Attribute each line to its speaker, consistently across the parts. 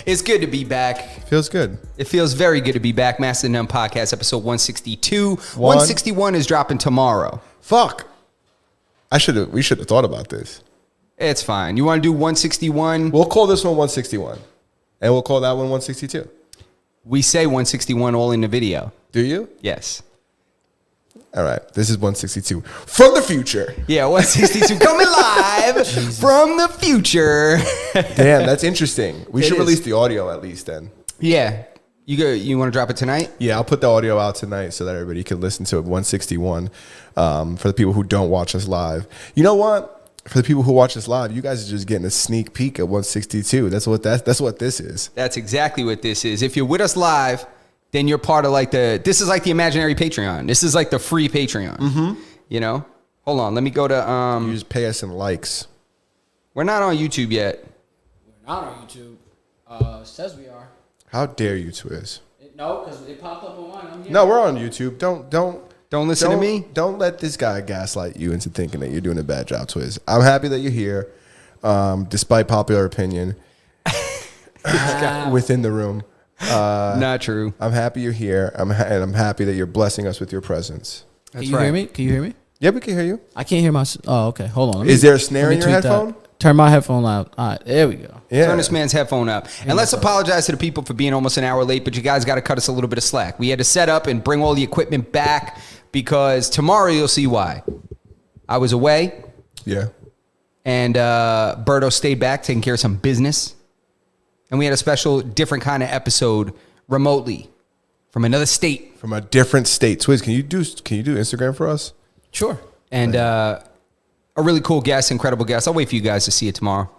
Speaker 1: It's good to be back.
Speaker 2: Feels good.
Speaker 1: It feels very good to be back. Master of None Podcast, episode 162. 161 is dropping tomorrow.
Speaker 2: Fuck. We should have thought about this.
Speaker 1: It's fine. You want to do 161?
Speaker 2: We'll call this one 161. And we'll call that one 162.
Speaker 1: We say 161 all in the video.
Speaker 2: Do you?
Speaker 1: Yes.
Speaker 2: All right. This is 162. From the future.
Speaker 1: Yeah, 162 coming live from the future.
Speaker 2: Damn, that's interesting. We should release the audio at least then.
Speaker 1: Yeah. You want to drop it tonight?
Speaker 2: Yeah, I'll put the audio out tonight so that everybody can listen to it. 161 for the people who don't watch us live. You know what? For the people who watch us live, you guys are just getting a sneak peek at 162. That's what this is.
Speaker 1: That's exactly what this is. If you're with us live, then you're part of this is like the imaginary Patreon. This is like the free Patreon. Mm-hmm. You know? Hold on. Let me go to...
Speaker 2: You just pay us in likes.
Speaker 1: We're not on YouTube yet.
Speaker 3: We're not on YouTube. Says we are.
Speaker 2: How dare you, Twiz?
Speaker 3: No, because it popped up on mine. I'm here.
Speaker 2: No, we're on YouTube. Don't
Speaker 1: listen to me.
Speaker 2: Don't let this guy gaslight you into thinking that you're doing a bad job, Twiz. I'm happy that you're here, despite popular opinion within the room.
Speaker 1: Not true.
Speaker 2: I'm happy you're here. I'm happy that you're blessing us with your presence.
Speaker 3: Can you hear me? Can you hear me?
Speaker 2: Yeah, we can hear you.
Speaker 3: I can't hear my... Oh, okay. Hold on.
Speaker 2: Is there a snare in your headphone?
Speaker 3: Turn my headphone out. All right. There we go.
Speaker 2: Yeah.
Speaker 1: Turn this man's headphone up. And let's apologize to the people for being almost an hour late, but you guys got to cut us a little bit of slack. We had to set up and bring all the equipment back because tomorrow you'll see why. I was away.
Speaker 2: Yeah.
Speaker 1: And Berto stayed back taking care of some business. And we had a special, different kind of episode remotely from another state.
Speaker 2: From a different state. Twiz, can you do Instagram for us?
Speaker 3: Sure.
Speaker 1: And a really cool guest, incredible guest. I'll wait for you guys to see it tomorrow.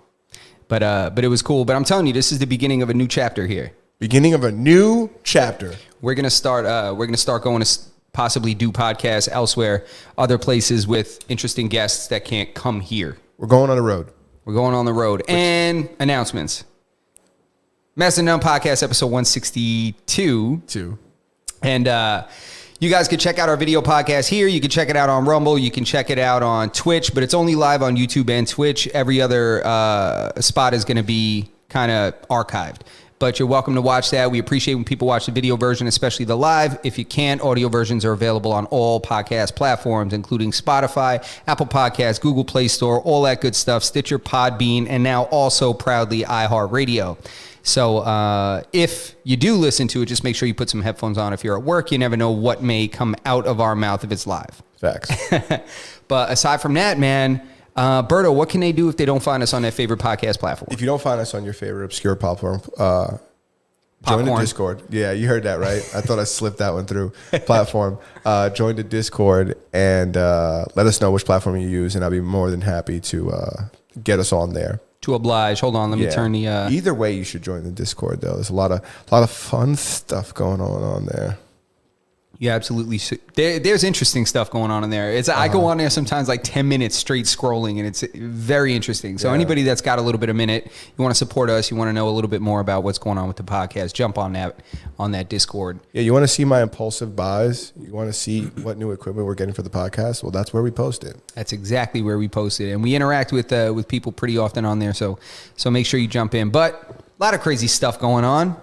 Speaker 1: But it was cool. But I'm telling you, this is the beginning of a new chapter here.
Speaker 2: Beginning of a new chapter.
Speaker 1: We're gonna start going to possibly do podcasts elsewhere, other places with interesting guests that can't come here.
Speaker 2: We're going on the road.
Speaker 1: We're going on the road. And announcements. Master of None Podcast, episode 162. And you guys can check out our video podcast here. You can check it out on Rumble. You can check it out on Twitch, but it's only live on YouTube and Twitch. Every other spot is going to be kind of archived. But you're welcome to watch that. We appreciate when people watch the video version, especially the live. If you can't, audio versions are available on all podcast platforms, including Spotify, Apple Podcasts, Google Play Store, all that good stuff, Stitcher, Podbean, and now also proudly iHeartRadio. So if you do listen to it, just make sure you put some headphones on. If you're at work, you never know what may come out of our mouth if it's live.
Speaker 2: Facts.
Speaker 1: But aside from that, man, Berto, what can they do if they don't find us on their favorite podcast platform?
Speaker 2: If you don't find us on your favorite obscure platform, join the Discord. Yeah, you heard that right. I thought I slipped that one through. Platform. Join the Discord and let us know which platform you use, and I'll be more than happy to get us on there.
Speaker 1: To oblige. Hold on, let me turn the...
Speaker 2: Either way, you should join the Discord, though. There's a lot of fun stuff going on there.
Speaker 1: Yeah, absolutely. There's interesting stuff going on in there. I go on there sometimes like 10 minutes straight scrolling, and it's very interesting. So anybody that's got a little bit of minute, you want to support us, you want to know a little bit more about what's going on with the podcast, jump on that Discord.
Speaker 2: Yeah, you want to see my impulsive buys? You want to see what new equipment we're getting for the podcast? Well, that's where we post it.
Speaker 1: That's exactly where we post it. And we interact with people pretty often on there, so make sure you jump in. But a lot of crazy stuff going on,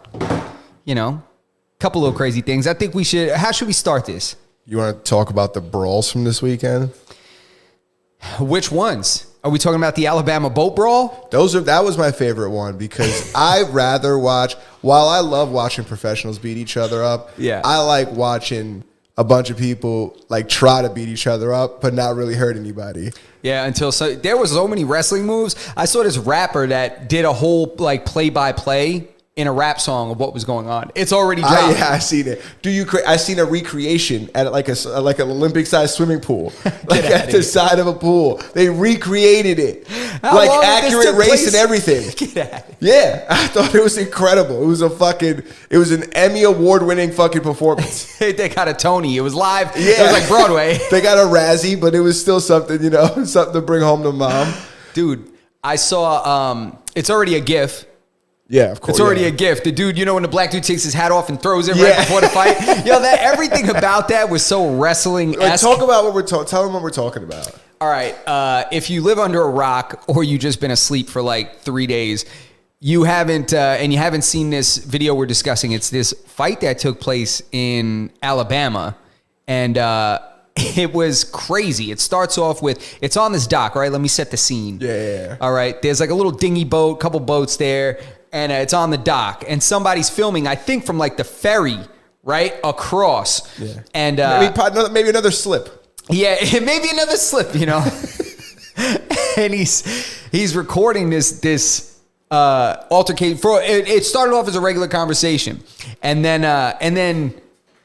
Speaker 1: you know. Couple of crazy things. I think how should we start this?
Speaker 2: You want to talk about the brawls from this weekend?
Speaker 1: Which ones? Are we talking about the Alabama boat brawl?
Speaker 2: That was my favorite one because I rather watch, while I love watching professionals beat each other up, I like watching a bunch of people like try to beat each other up but not really hurt anybody.
Speaker 1: Yeah, there was so many wrestling moves. I saw this rapper that did a whole like play-by-play in a rap song of what was going on. It's already dropped.
Speaker 2: Yeah, I seen it. I seen a recreation at like an Olympic-sized swimming pool, like at the side of a pool. They recreated it, like accurate race and everything.
Speaker 1: Get at it.
Speaker 2: Yeah, I thought it was incredible. It was an Emmy award-winning fucking performance.
Speaker 1: They got a Tony. It was live.
Speaker 2: Yeah,
Speaker 1: it was like Broadway.
Speaker 2: They got a Razzie, but it was still something, something to bring home to mom.
Speaker 1: Dude, I saw. It's already a GIF.
Speaker 2: Yeah, of course.
Speaker 1: It's already a gift. The dude, when the black dude takes his hat off and throws it right before the fight. Everything about that was so wrestling-esque.
Speaker 2: Talk about what we're talking. Tell them what we're talking about.
Speaker 1: All right. If you live under a rock or you just been asleep for like 3 days, you haven't seen this video we're discussing. It's this fight that took place in Alabama, and it was crazy. It starts off with, it's on this dock, right? Let me set the scene.
Speaker 2: Yeah.
Speaker 1: All right. There's like a little dinghy boat, couple boats there, and it's on the dock, and somebody's filming, I think, from like the ferry, right, across.
Speaker 2: Yeah.
Speaker 1: And
Speaker 2: maybe another slip.
Speaker 1: Yeah, maybe another slip, you know. And he's recording this altercation. It started off as a regular conversation, and then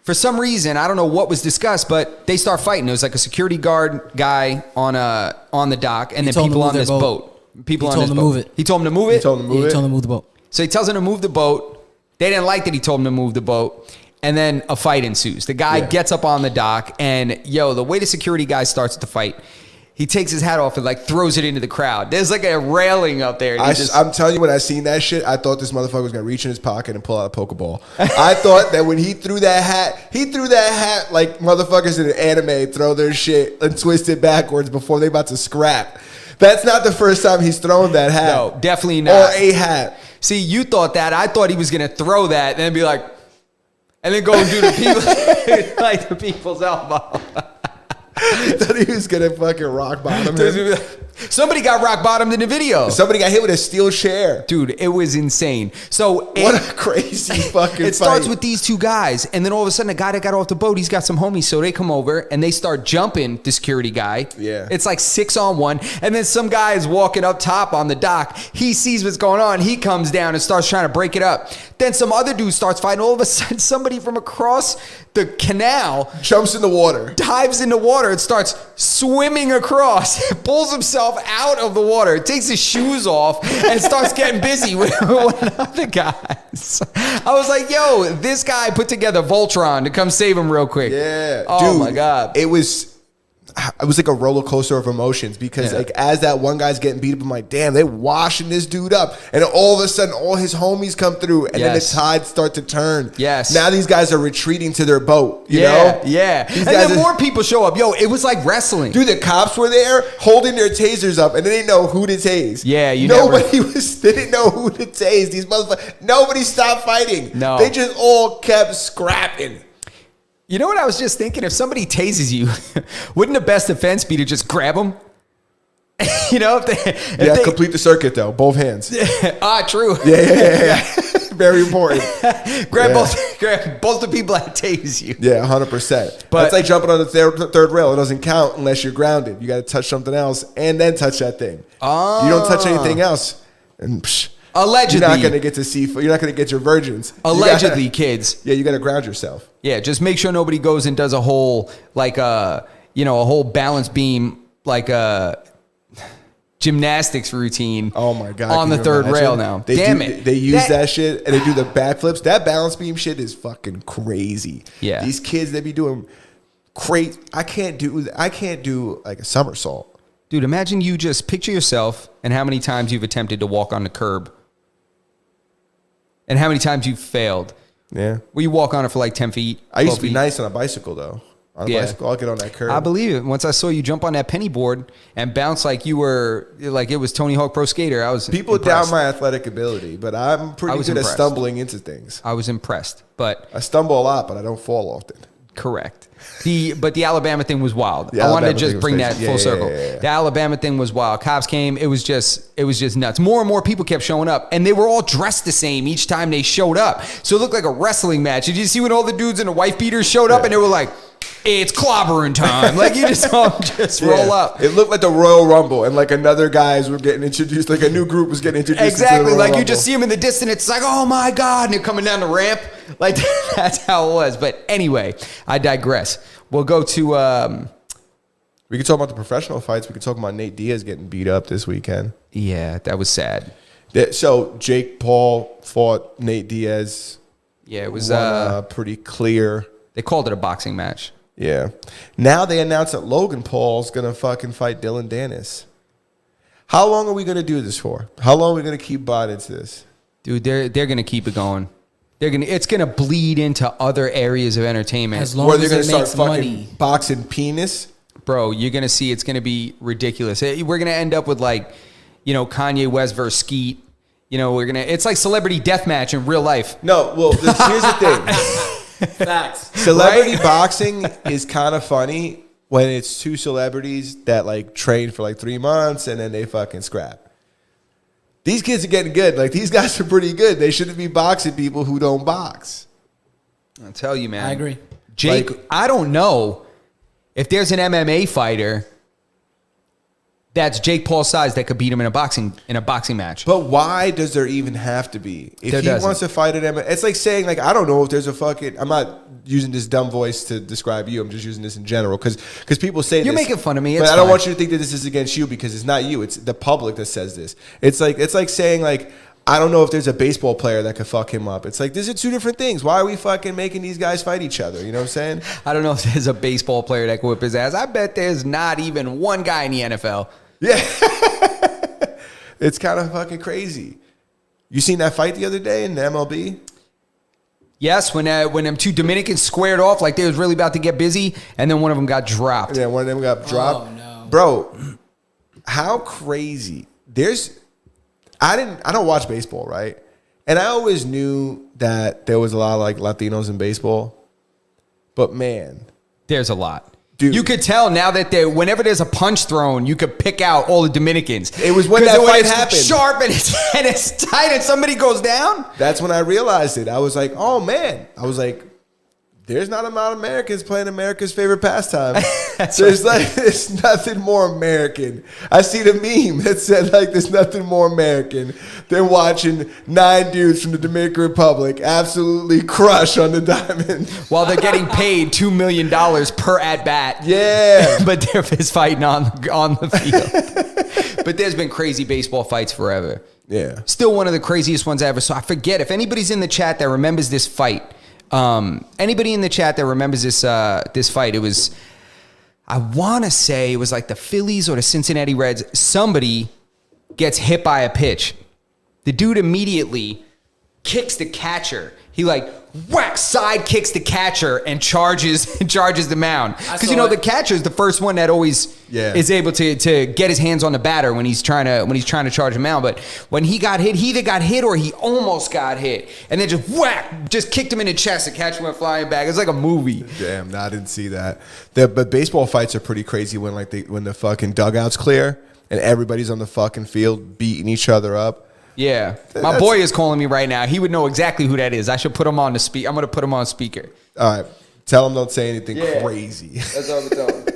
Speaker 1: for some reason, I don't know what was discussed, but they start fighting. It was like a security guard guy on the dock, and then people on this boat. People on this boat. Move it. He told him to move it.
Speaker 3: He told him to move the boat.
Speaker 1: So he tells him to move the boat. They didn't like that he told him to move the boat. And then a fight ensues. The guy gets up on the dock, and the way the security guy starts the fight, he takes his hat off and like throws it into the crowd. There's like a railing up there.
Speaker 2: I'm telling you, when I seen that shit, I thought this motherfucker was gonna reach in his pocket and pull out a Pokeball. I thought that when he threw that hat like motherfuckers in an anime throw their shit and twist it backwards before they about to scrap. That's not the first time he's thrown that hat.
Speaker 1: No, definitely not.
Speaker 2: Or a hat.
Speaker 1: See, you thought that. I thought he was gonna throw that and then be like, and then go and do the people like the people's elbow.
Speaker 2: I thought he was gonna fucking rock bottom him.
Speaker 1: Somebody got rock bottomed in the video.
Speaker 2: Somebody got hit with a steel chair.
Speaker 1: Dude, it was insane. So
Speaker 2: what a crazy fucking
Speaker 1: It starts with these two guys, and then all of a sudden the guy that got off the boat, he's got some homies, so they come over and they start jumping the security guy.
Speaker 2: Yeah.
Speaker 1: It's like 6-on-1, and then some guy is walking up top on the dock. He sees what's going on. He comes down and starts trying to break it up. Then some other dude starts fighting. All of a sudden, somebody from across the canal
Speaker 2: jumps in the water,
Speaker 1: dives in the water, and starts swimming across, pulls himself out of the water, takes his shoes off, and starts getting busy with other guys. I was like, yo, this guy put together Voltron to come save him real quick.
Speaker 2: Yeah.
Speaker 1: Oh,
Speaker 2: dude,
Speaker 1: my God.
Speaker 2: It was like a roller coaster of emotions because like as that one guy's getting beat up, I'm like, damn, they washing this dude up. And all of a sudden, all his homies come through, and then the tides start to turn.
Speaker 1: Yes.
Speaker 2: Now these guys are retreating to their boat, you know?
Speaker 1: Yeah. And then more people show up. Yo, it was like wrestling.
Speaker 2: Dude, the cops were there holding their tasers up, and they didn't know who to tase.
Speaker 1: Yeah,
Speaker 2: they didn't know who to tase. These motherfuckers, nobody stopped fighting.
Speaker 1: No.
Speaker 2: They just all kept scrapping.
Speaker 1: You know what I was just thinking? If somebody tases you, wouldn't the best defense be to just grab them? You know, if they
Speaker 2: complete the circuit though, both hands.
Speaker 1: True.
Speaker 2: Yeah. Very important.
Speaker 1: grab both the people that tase you.
Speaker 2: Yeah, 100%.
Speaker 1: But
Speaker 2: it's like jumping on the third rail. It doesn't count unless you're grounded. You got to touch something else and then touch that thing.
Speaker 1: Oh.
Speaker 2: You don't touch anything else, and
Speaker 1: allegedly,
Speaker 2: you're not going to get to see. You're not going to get your virgins.
Speaker 1: Allegedly, kids.
Speaker 2: Yeah, you got to ground yourself.
Speaker 1: Yeah, just make sure nobody goes and does a whole a whole balance beam like a gymnastics routine.
Speaker 2: Oh my God!
Speaker 1: On the third rail now. Damn it!
Speaker 2: They use that shit and they do the backflips. That balance beam shit is fucking crazy.
Speaker 1: Yeah,
Speaker 2: these kids, they be doing crazy. I can't do like a somersault.
Speaker 1: Dude, imagine you just picture yourself and how many times you've attempted to walk on the curb and how many times you've failed.
Speaker 2: Yeah.
Speaker 1: Well, you walk on it for like 10 feet.
Speaker 2: I used to be nice on a bicycle, though. On a bicycle, I'll get on that curb.
Speaker 1: I believe it. Once I saw you jump on that penny board and bounce like you were, like it was Tony Hawk Pro Skater, I was
Speaker 2: People
Speaker 1: impressed.
Speaker 2: doubt my athletic ability, but I'm pretty good at stumbling into things.
Speaker 1: I was impressed, but
Speaker 2: I stumble a lot, but I don't fall often.
Speaker 1: Correct. But the Alabama thing was wild. I wanted to just bring that full circle. The Alabama thing was wild. Cops came. It was just nuts. More and more people kept showing up, and they were all dressed the same each time they showed up. So it looked like a wrestling match. Did you see when all the dudes in the wife beaters showed up and they were like, it's clobbering time. Like you just saw them just roll up.
Speaker 2: It looked like the Royal Rumble, and like another guys were getting introduced. Like a new group was getting introduced.
Speaker 1: Exactly.
Speaker 2: Like
Speaker 1: Rumble. You just see them in the distance. It's like, oh my God, and they're coming down the ramp. Like that's how it was. But anyway, I digress. We'll go to.
Speaker 2: We can talk about the professional fights. We can talk about Nate Diaz getting beat up this weekend.
Speaker 1: Yeah, that was sad.
Speaker 2: So Jake Paul fought Nate Diaz.
Speaker 1: Yeah, it was
Speaker 2: pretty clear.
Speaker 1: They called it a boxing match.
Speaker 2: Yeah. Now they announced that Logan Paul's going to fucking fight Dylan Dennis. How long are we going to do this for? How long are we going to keep buying into this?
Speaker 1: Dude, they're going to keep it going. It's going to bleed into other areas of entertainment.
Speaker 3: As long as it makes
Speaker 2: money. Boxing penis?
Speaker 1: Bro, you're going to see it's going to be ridiculous. We're going to end up with like, Kanye West versus Skeet. it's like celebrity deathmatch in real life.
Speaker 2: No, well, here's the thing.
Speaker 3: Facts.
Speaker 2: Celebrity boxing is kind of funny when it's two celebrities that like train for like 3 months and then they fucking scrap. These kids are getting good. Like, these guys are pretty good. They shouldn't be boxing people who don't box.
Speaker 1: I'll tell you, man.
Speaker 3: I agree.
Speaker 1: Jake, I don't know if there's an MMA fighter that's Jake Paul's size that could beat him in a boxing match.
Speaker 2: But why does there even have to be? If he wants to fight at MMA, it's like saying, like, I don't know if there's a fucking. I'm not using this dumb voice to describe you. I'm just using this in general because people say
Speaker 1: you're
Speaker 2: this.
Speaker 1: making fun of me.
Speaker 2: But I don't want you to think that this is against you because it's not you. It's the public that says this. It's like saying, like, I don't know if there's a baseball player that could fuck him up. It's like, these are two different things. Why are we fucking making these guys fight each other? You know what I'm saying?
Speaker 1: I don't know if there's a baseball player that could whip his ass. I bet there's not even one guy in the NFL.
Speaker 2: Yeah. It's kind of fucking crazy. You seen that fight the other day in the MLB?
Speaker 1: Yes, when them two Dominicans squared off like they was really about to get busy, and then one of them got dropped.
Speaker 2: Yeah, one of them got dropped.
Speaker 3: Oh, no.
Speaker 2: Bro, how crazy. I don't watch baseball, right? And I always knew that there was a lot of like Latinos in baseball. But man,
Speaker 1: there's a lot.
Speaker 2: Dude.
Speaker 1: You could tell now that whenever there's a punch thrown, you could pick out all the Dominicans.
Speaker 2: It was when that fight happened.
Speaker 1: Sharp and it's tight and somebody goes down.
Speaker 2: That's when I realized it. I was like, oh man. I was like, there's not a lot of Americans playing America's favorite pastime. There's nothing more American. I see the meme that said like there's nothing more American than watching 9 dudes from the Dominican Republic absolutely crush on the diamond
Speaker 1: while they're getting paid $2 million per at bat.
Speaker 2: Yeah,
Speaker 1: but they're fist fighting on the field. But there's been crazy baseball fights forever.
Speaker 2: Yeah,
Speaker 1: still one of the craziest ones ever. So I forget if anybody's in the chat that remembers this fight. Anybody in the chat that remembers this fight? It was, I want to say it was like the Phillies or the Cincinnati Reds. Somebody gets hit by a pitch. The dude immediately kicks the catcher. He like side kicks the catcher and charges the mound. Because the catcher is the first one that always is able to get his hands on the batter when he's trying to charge a mound. But when he got hit, he either got hit or he almost got hit, and then just kicked him in the chest. The catcher went flying back. It's like a movie.
Speaker 2: Damn, no, I didn't see that. But baseball fights are pretty crazy when when the fucking dugout's clear and everybody's on the fucking field beating each other up.
Speaker 1: Yeah, my boy is calling me right now. He would know exactly who that is. I should put him on the speaker. I'm going to put him on speaker.
Speaker 2: All right. Tell him don't say anything crazy.
Speaker 1: That's all I'm telling him.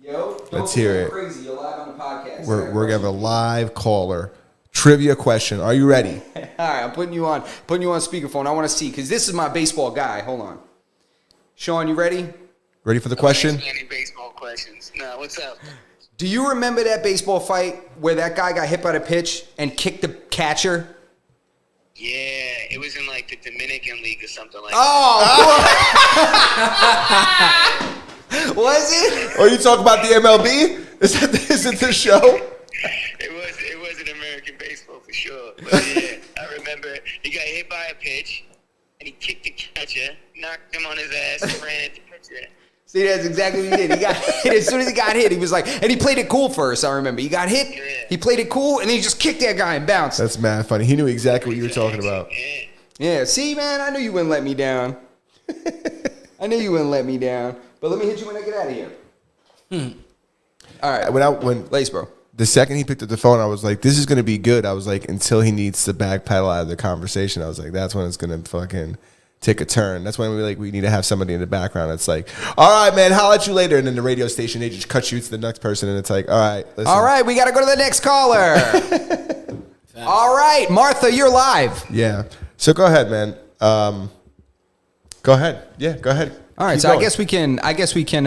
Speaker 1: Yo,
Speaker 2: let's hear it.
Speaker 1: Crazy. You're live on the podcast.
Speaker 2: We're going to have a live caller. Trivia question. Are you ready?
Speaker 1: All right, I'm putting you on speakerphone. I want to see, because this is my baseball guy. Hold on. Sean, you ready?
Speaker 2: Ready for the question?
Speaker 4: Any baseball questions? No, what's up?
Speaker 1: Do you remember that baseball fight where that guy got hit by the pitch and kicked the catcher?
Speaker 4: Yeah, it was in like the Dominican League or something like
Speaker 1: that. Oh! Was it?
Speaker 2: Oh, you talk about the MLB? Is it the show?
Speaker 4: It was an American baseball for sure. But yeah, I remember he got hit by a pitch and he kicked the catcher, knocked him on his ass, and ran at the pitcher.
Speaker 1: See, that's exactly what he did. He got hit. As soon as he got hit, he was like, and he played it cool first, I remember. He got hit, he played it cool, and then he just kicked that guy and bounced.
Speaker 2: That's mad funny. He knew exactly what you were talking about.
Speaker 1: Yeah, see, man, I knew you wouldn't let me down. I knew you wouldn't let me down. But let me hit you when I get out of here. All right.
Speaker 2: When
Speaker 1: Lace, bro.
Speaker 2: The second he picked up the phone, I was like, this is going to be good. I was like, until he needs to backpedal out of the conversation, I was like, that's when it's going to fucking take a turn. That's when we need to have somebody in the background. It's like, all right, man, holla at you later. And then the radio station, they just cut you to the next person. And it's like, all right, listen.
Speaker 1: All right, we got to go to the next caller. All right, Martha, you're live.
Speaker 2: Yeah. So go ahead, man. Go ahead. Yeah, go ahead.
Speaker 1: All right,
Speaker 2: Keep
Speaker 1: so
Speaker 2: going.
Speaker 1: I guess we can.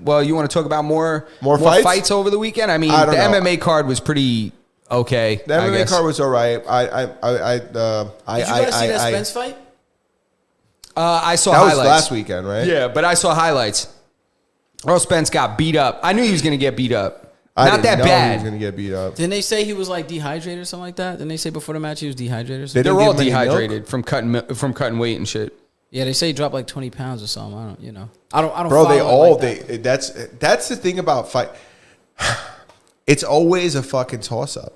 Speaker 1: Well, you want to talk about more
Speaker 2: fights
Speaker 1: over the weekend? I mean,
Speaker 2: I
Speaker 1: the
Speaker 2: don't know.
Speaker 1: MMA card was pretty okay.
Speaker 2: The MMA card was all right.
Speaker 3: Did you guys see that Spence fight?
Speaker 1: I saw
Speaker 2: that
Speaker 1: highlights.
Speaker 2: was last weekend, right?
Speaker 1: Yeah, but I saw highlights. Earl Spence got beat up. I knew he was going to get beat up.
Speaker 2: I
Speaker 1: Not
Speaker 2: didn't
Speaker 1: that
Speaker 2: know
Speaker 1: bad.
Speaker 2: He was going to get beat up.
Speaker 3: Didn't they say he was like dehydrated or something like that? Didn't they say before the match he was dehydrated or something?
Speaker 2: They
Speaker 1: They're
Speaker 2: didn't
Speaker 1: all
Speaker 2: give him any
Speaker 1: dehydrated from cutting weight and shit.
Speaker 3: Yeah, they say he dropped like 20 pounds or something. I don't.
Speaker 2: Bro, they
Speaker 3: follow
Speaker 2: all
Speaker 3: it like that.
Speaker 2: that's the thing about fight. It's always a fucking toss up.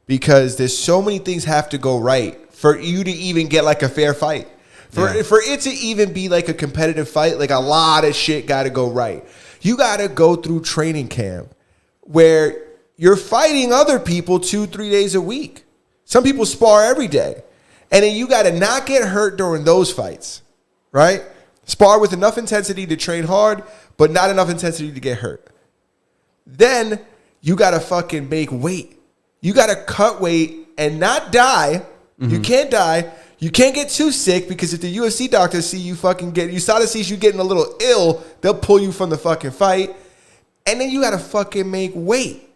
Speaker 2: because there's so many things have to go right for you to even get like a fair fight. For it to even be like a competitive fight, like a lot of shit got to go right. You got to go through training camp where you're fighting other people 2-3 days a week. Some people spar every day. And then you got to not get hurt during those fights, right? Spar with enough intensity to train hard, but not enough intensity to get hurt. Then you got to fucking make weight. You got to cut weight and not die. Mm-hmm. You can't die. You can't get too sick because if the UFC doctors see you fucking USADA sees you getting a little ill, they'll pull you from the fucking fight. And then you got to fucking make weight.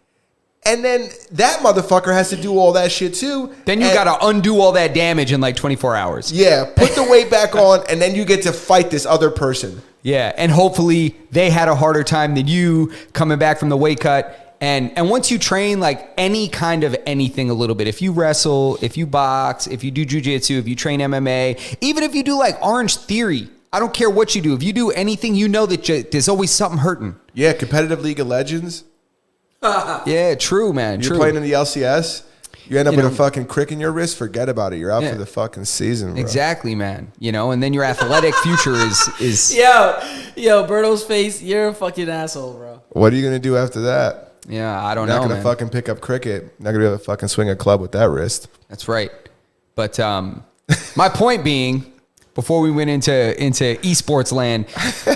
Speaker 2: And then that motherfucker has to do all that shit too.
Speaker 1: Then you got to undo all that damage in like 24 hours.
Speaker 2: Yeah, put the weight back on, and then you get to fight this other person.
Speaker 1: Yeah, and hopefully they had a harder time than you coming back from the weight cut. And once you train like any kind of anything a little bit, if you wrestle, if you box, if you do jiu-jitsu, if you train MMA, even if you do like Orange Theory, I don't care what you do. If you do anything, you know that there's always something hurting.
Speaker 2: Yeah, competitive League of Legends.
Speaker 1: Yeah, true, man.
Speaker 2: You're playing in the LCS, you end up with a fucking crick in your wrist, forget about it. You're out for the fucking season, bro.
Speaker 1: Exactly, man. And then your athletic future is
Speaker 3: Yo, Berto's face, you're a fucking asshole, bro.
Speaker 2: What are you going to do after that?
Speaker 1: Yeah, I don't know,
Speaker 2: Not going to fucking pick up cricket. Not going to be able to fucking swing a club with that wrist.
Speaker 1: That's right. But my point being, before we went into esports land,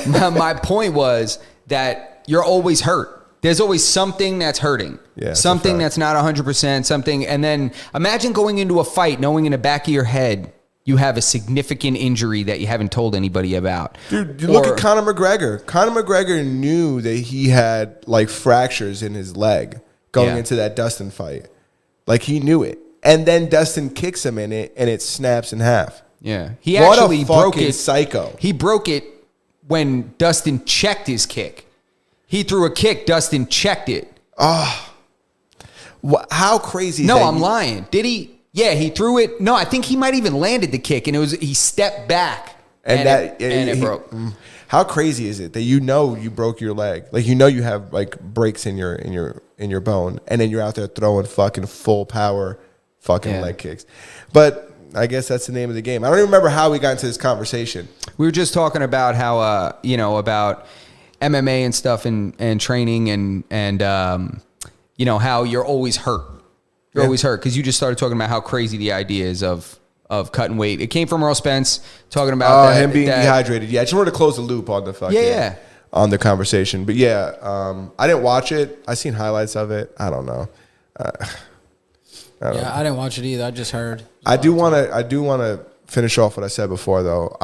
Speaker 1: my point was that you're always hurt. There's always something that's hurting.
Speaker 2: Yeah,
Speaker 1: something that's not 100%, something. And then imagine going into a fight knowing in the back of your head you have a significant injury that you haven't told anybody about.
Speaker 2: Dude, look at Conor McGregor. Conor McGregor knew that he had like fractures in his leg going into that Dustin fight. Like he knew it. And then Dustin kicks him in it and it snaps in half.
Speaker 1: Yeah. He
Speaker 2: what
Speaker 1: actually
Speaker 2: a
Speaker 1: broke it.
Speaker 2: Psycho.
Speaker 1: He broke it when Dustin checked his kick. He threw a kick, Dustin checked it.
Speaker 2: Oh. How crazy is
Speaker 1: that?
Speaker 2: No,
Speaker 1: I'm lying. Did he? Yeah, he threw it. No, I think he might even landed the kick, and he stepped back, and it broke.
Speaker 2: How crazy is it that you broke your leg? Like you have like breaks in your bone, and then you're out there throwing fucking full power fucking leg kicks. But I guess that's the name of the game. I don't even remember how we got into this conversation. We
Speaker 1: were just talking about how about MMA and stuff and training and how you're always hurt. You're always hurt because you just started talking about how crazy the idea is of cutting weight. It came from Earl Spence talking about
Speaker 2: him being dehydrated. Yeah, I just wanted to close the loop on the fucking on the conversation. But I didn't watch it. I seen highlights of it. I don't know.
Speaker 3: I didn't watch it either. I just heard.
Speaker 2: I do want to finish off what I said before though.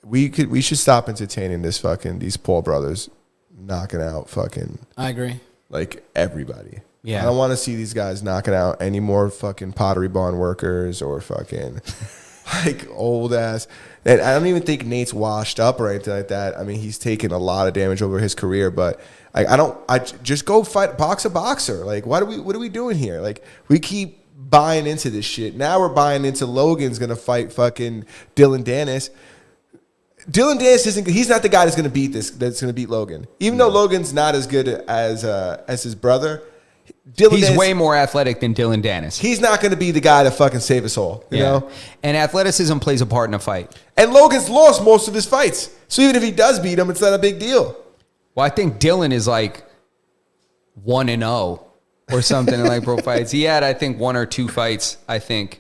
Speaker 2: We should stop entertaining these Paul brothers knocking out fucking.
Speaker 3: I agree.
Speaker 2: Like everybody.
Speaker 1: Yeah.
Speaker 2: I don't want to see these guys knocking out any more fucking Pottery Barn workers or fucking like old ass. And I don't even think Nate's washed up or anything like that. I mean, he's taken a lot of damage over his career, but I just go box a boxer. Like, what are we doing here? Like, we keep buying into this shit. Now we're buying into Logan's gonna fight fucking Dylan Dennis. Dylan Dennis he's not the guy that's gonna beat Logan. Even though Logan's not as good as his brother.
Speaker 1: He's way more athletic than Dylan Dennis.
Speaker 2: He's not going to be the guy to fucking save us all, you know?
Speaker 1: And athleticism plays a part in a fight.
Speaker 2: And Logan's lost most of his fights. So even if he does beat him, it's not a big deal.
Speaker 1: Well, I think Dylan is like 1-0 or something in like pro fights. He had, I think, 1 or 2 fights, I think.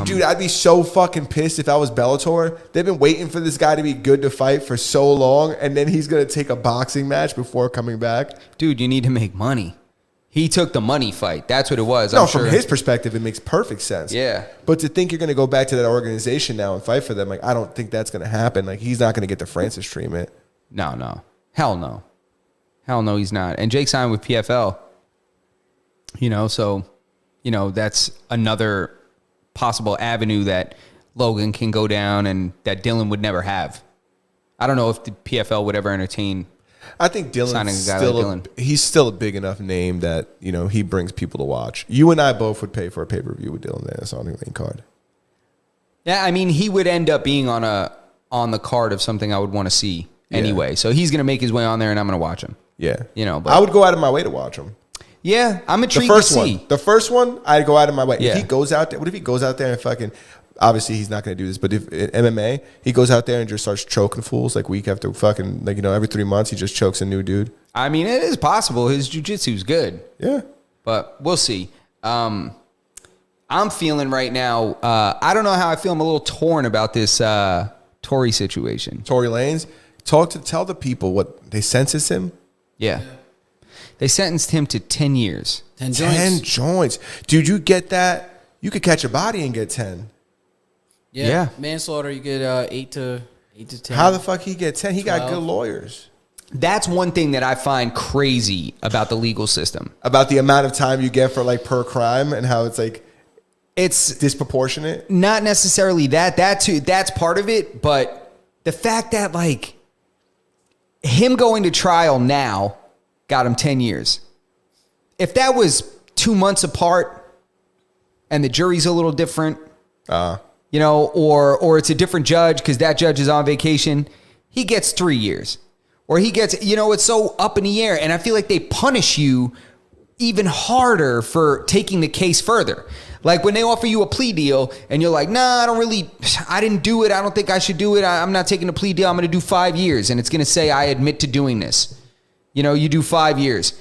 Speaker 2: Dude, I'd be so fucking pissed if I was Bellator. They've been waiting for this guy to be good to fight for so long, and then he's going to take a boxing match before coming back.
Speaker 1: Dude, you need to make money. He took the money fight. That's what it was.
Speaker 2: No, from his perspective, it makes perfect sense.
Speaker 1: Yeah.
Speaker 2: But to think you're going to go back to that organization now and fight for them, like, I don't think that's going to happen. Like, he's not going to get the Francis treatment.
Speaker 1: No. Hell no. Hell no, he's not. And Jake signed with PFL. So, that's another possible avenue that Logan can go down and that Dylan would never have. I don't know if the PFL would ever entertain.
Speaker 2: I think he's still a big enough name that, he brings people to watch. You and I both would pay for a pay-per-view with Dylan Dennis on the main card.
Speaker 1: Yeah, I mean, he would end up being on the card of something I would want to see anyway. So he's going to make his way on there and I'm going to watch him.
Speaker 2: Yeah.
Speaker 1: But
Speaker 2: I would go out of my way to watch him.
Speaker 1: Yeah, I'm
Speaker 2: The
Speaker 1: intrigued
Speaker 2: first
Speaker 1: to see.
Speaker 2: one. The first one, I'd go out of my way.
Speaker 1: Yeah.
Speaker 2: If he goes out there, what if he goes out there and fucking, obviously he's not going to do this, but if in MMA, he goes out there and just starts choking fools like week after fucking, like, every 3 months he just chokes a new dude.
Speaker 1: I mean, it is possible. His jiu-jitsu's good.
Speaker 2: Yeah.
Speaker 1: But we'll see. I'm feeling right now, I don't know how I feel. I'm a little torn about this Tory situation.
Speaker 2: Tory Lanez, tell the people what they sentenced him.
Speaker 1: Yeah. They sentenced him to 10 years.
Speaker 3: 10 joints.
Speaker 2: 10 joints. Dude, you get that? You could catch a body and get 10.
Speaker 1: Yeah.
Speaker 3: Manslaughter, you get 8 to 10.
Speaker 2: How the fuck he get 10? He got
Speaker 3: 12.
Speaker 2: good lawyers.
Speaker 1: That's one thing that I find crazy about the legal system.
Speaker 2: About the amount of time you get for like per crime and how it's like
Speaker 1: It's
Speaker 2: disproportionate.
Speaker 1: not necessarily that too, that's part of it, but the fact that like him going to trial now got him 10 years. If that was 2 months apart and the jury's a little different, or it's a different judge because that judge is on vacation, he gets 3 years. Or he gets, it's so up in the air. And I feel like they punish you even harder for taking the case further. Like when they offer you a plea deal and you're like, nah, I didn't do it. I don't think I should do it. I'm not taking a plea deal. I'm going to do 5 years. And it's going to say, I admit to doing this. You do 5 years.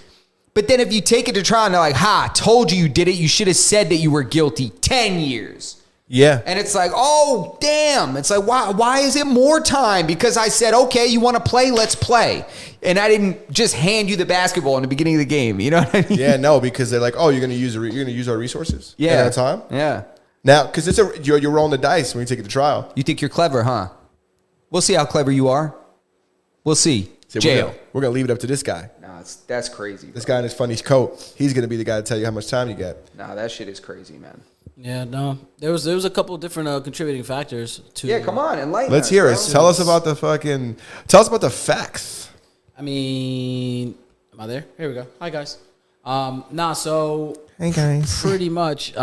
Speaker 1: But then if you take it to trial and they're like, told you did it. You should have said that you were guilty. 10 years.
Speaker 2: Yeah.
Speaker 1: And it's like, oh, damn. It's like, why is it more time? Because I said, okay, you want to play? Let's play. And I didn't just hand you the basketball in the beginning of the game. You know what I mean?
Speaker 2: Yeah, no, because they're like, oh, you're gonna use our resources.
Speaker 1: Yeah.
Speaker 2: At a time.
Speaker 1: Yeah.
Speaker 2: Now, because you're rolling the dice when you take it to trial.
Speaker 1: You think you're clever, huh? We'll see how clever you are. We'll see.
Speaker 2: So
Speaker 1: Jail.
Speaker 2: We're gonna leave it up to this guy.
Speaker 1: Nah, that's crazy.
Speaker 2: This guy in his funny coat. He's gonna be the guy to tell you how much time you get.
Speaker 1: Nah, that shit is crazy, man.
Speaker 3: Yeah, no. There was a couple different contributing factors to.
Speaker 1: Yeah, come on, enlighten
Speaker 2: Let's
Speaker 1: us,
Speaker 2: hear
Speaker 1: bro.
Speaker 2: it. Tell us about the facts.
Speaker 3: I mean, am I there? Here we go. Hi guys. So
Speaker 2: Hey guys.
Speaker 3: pretty much,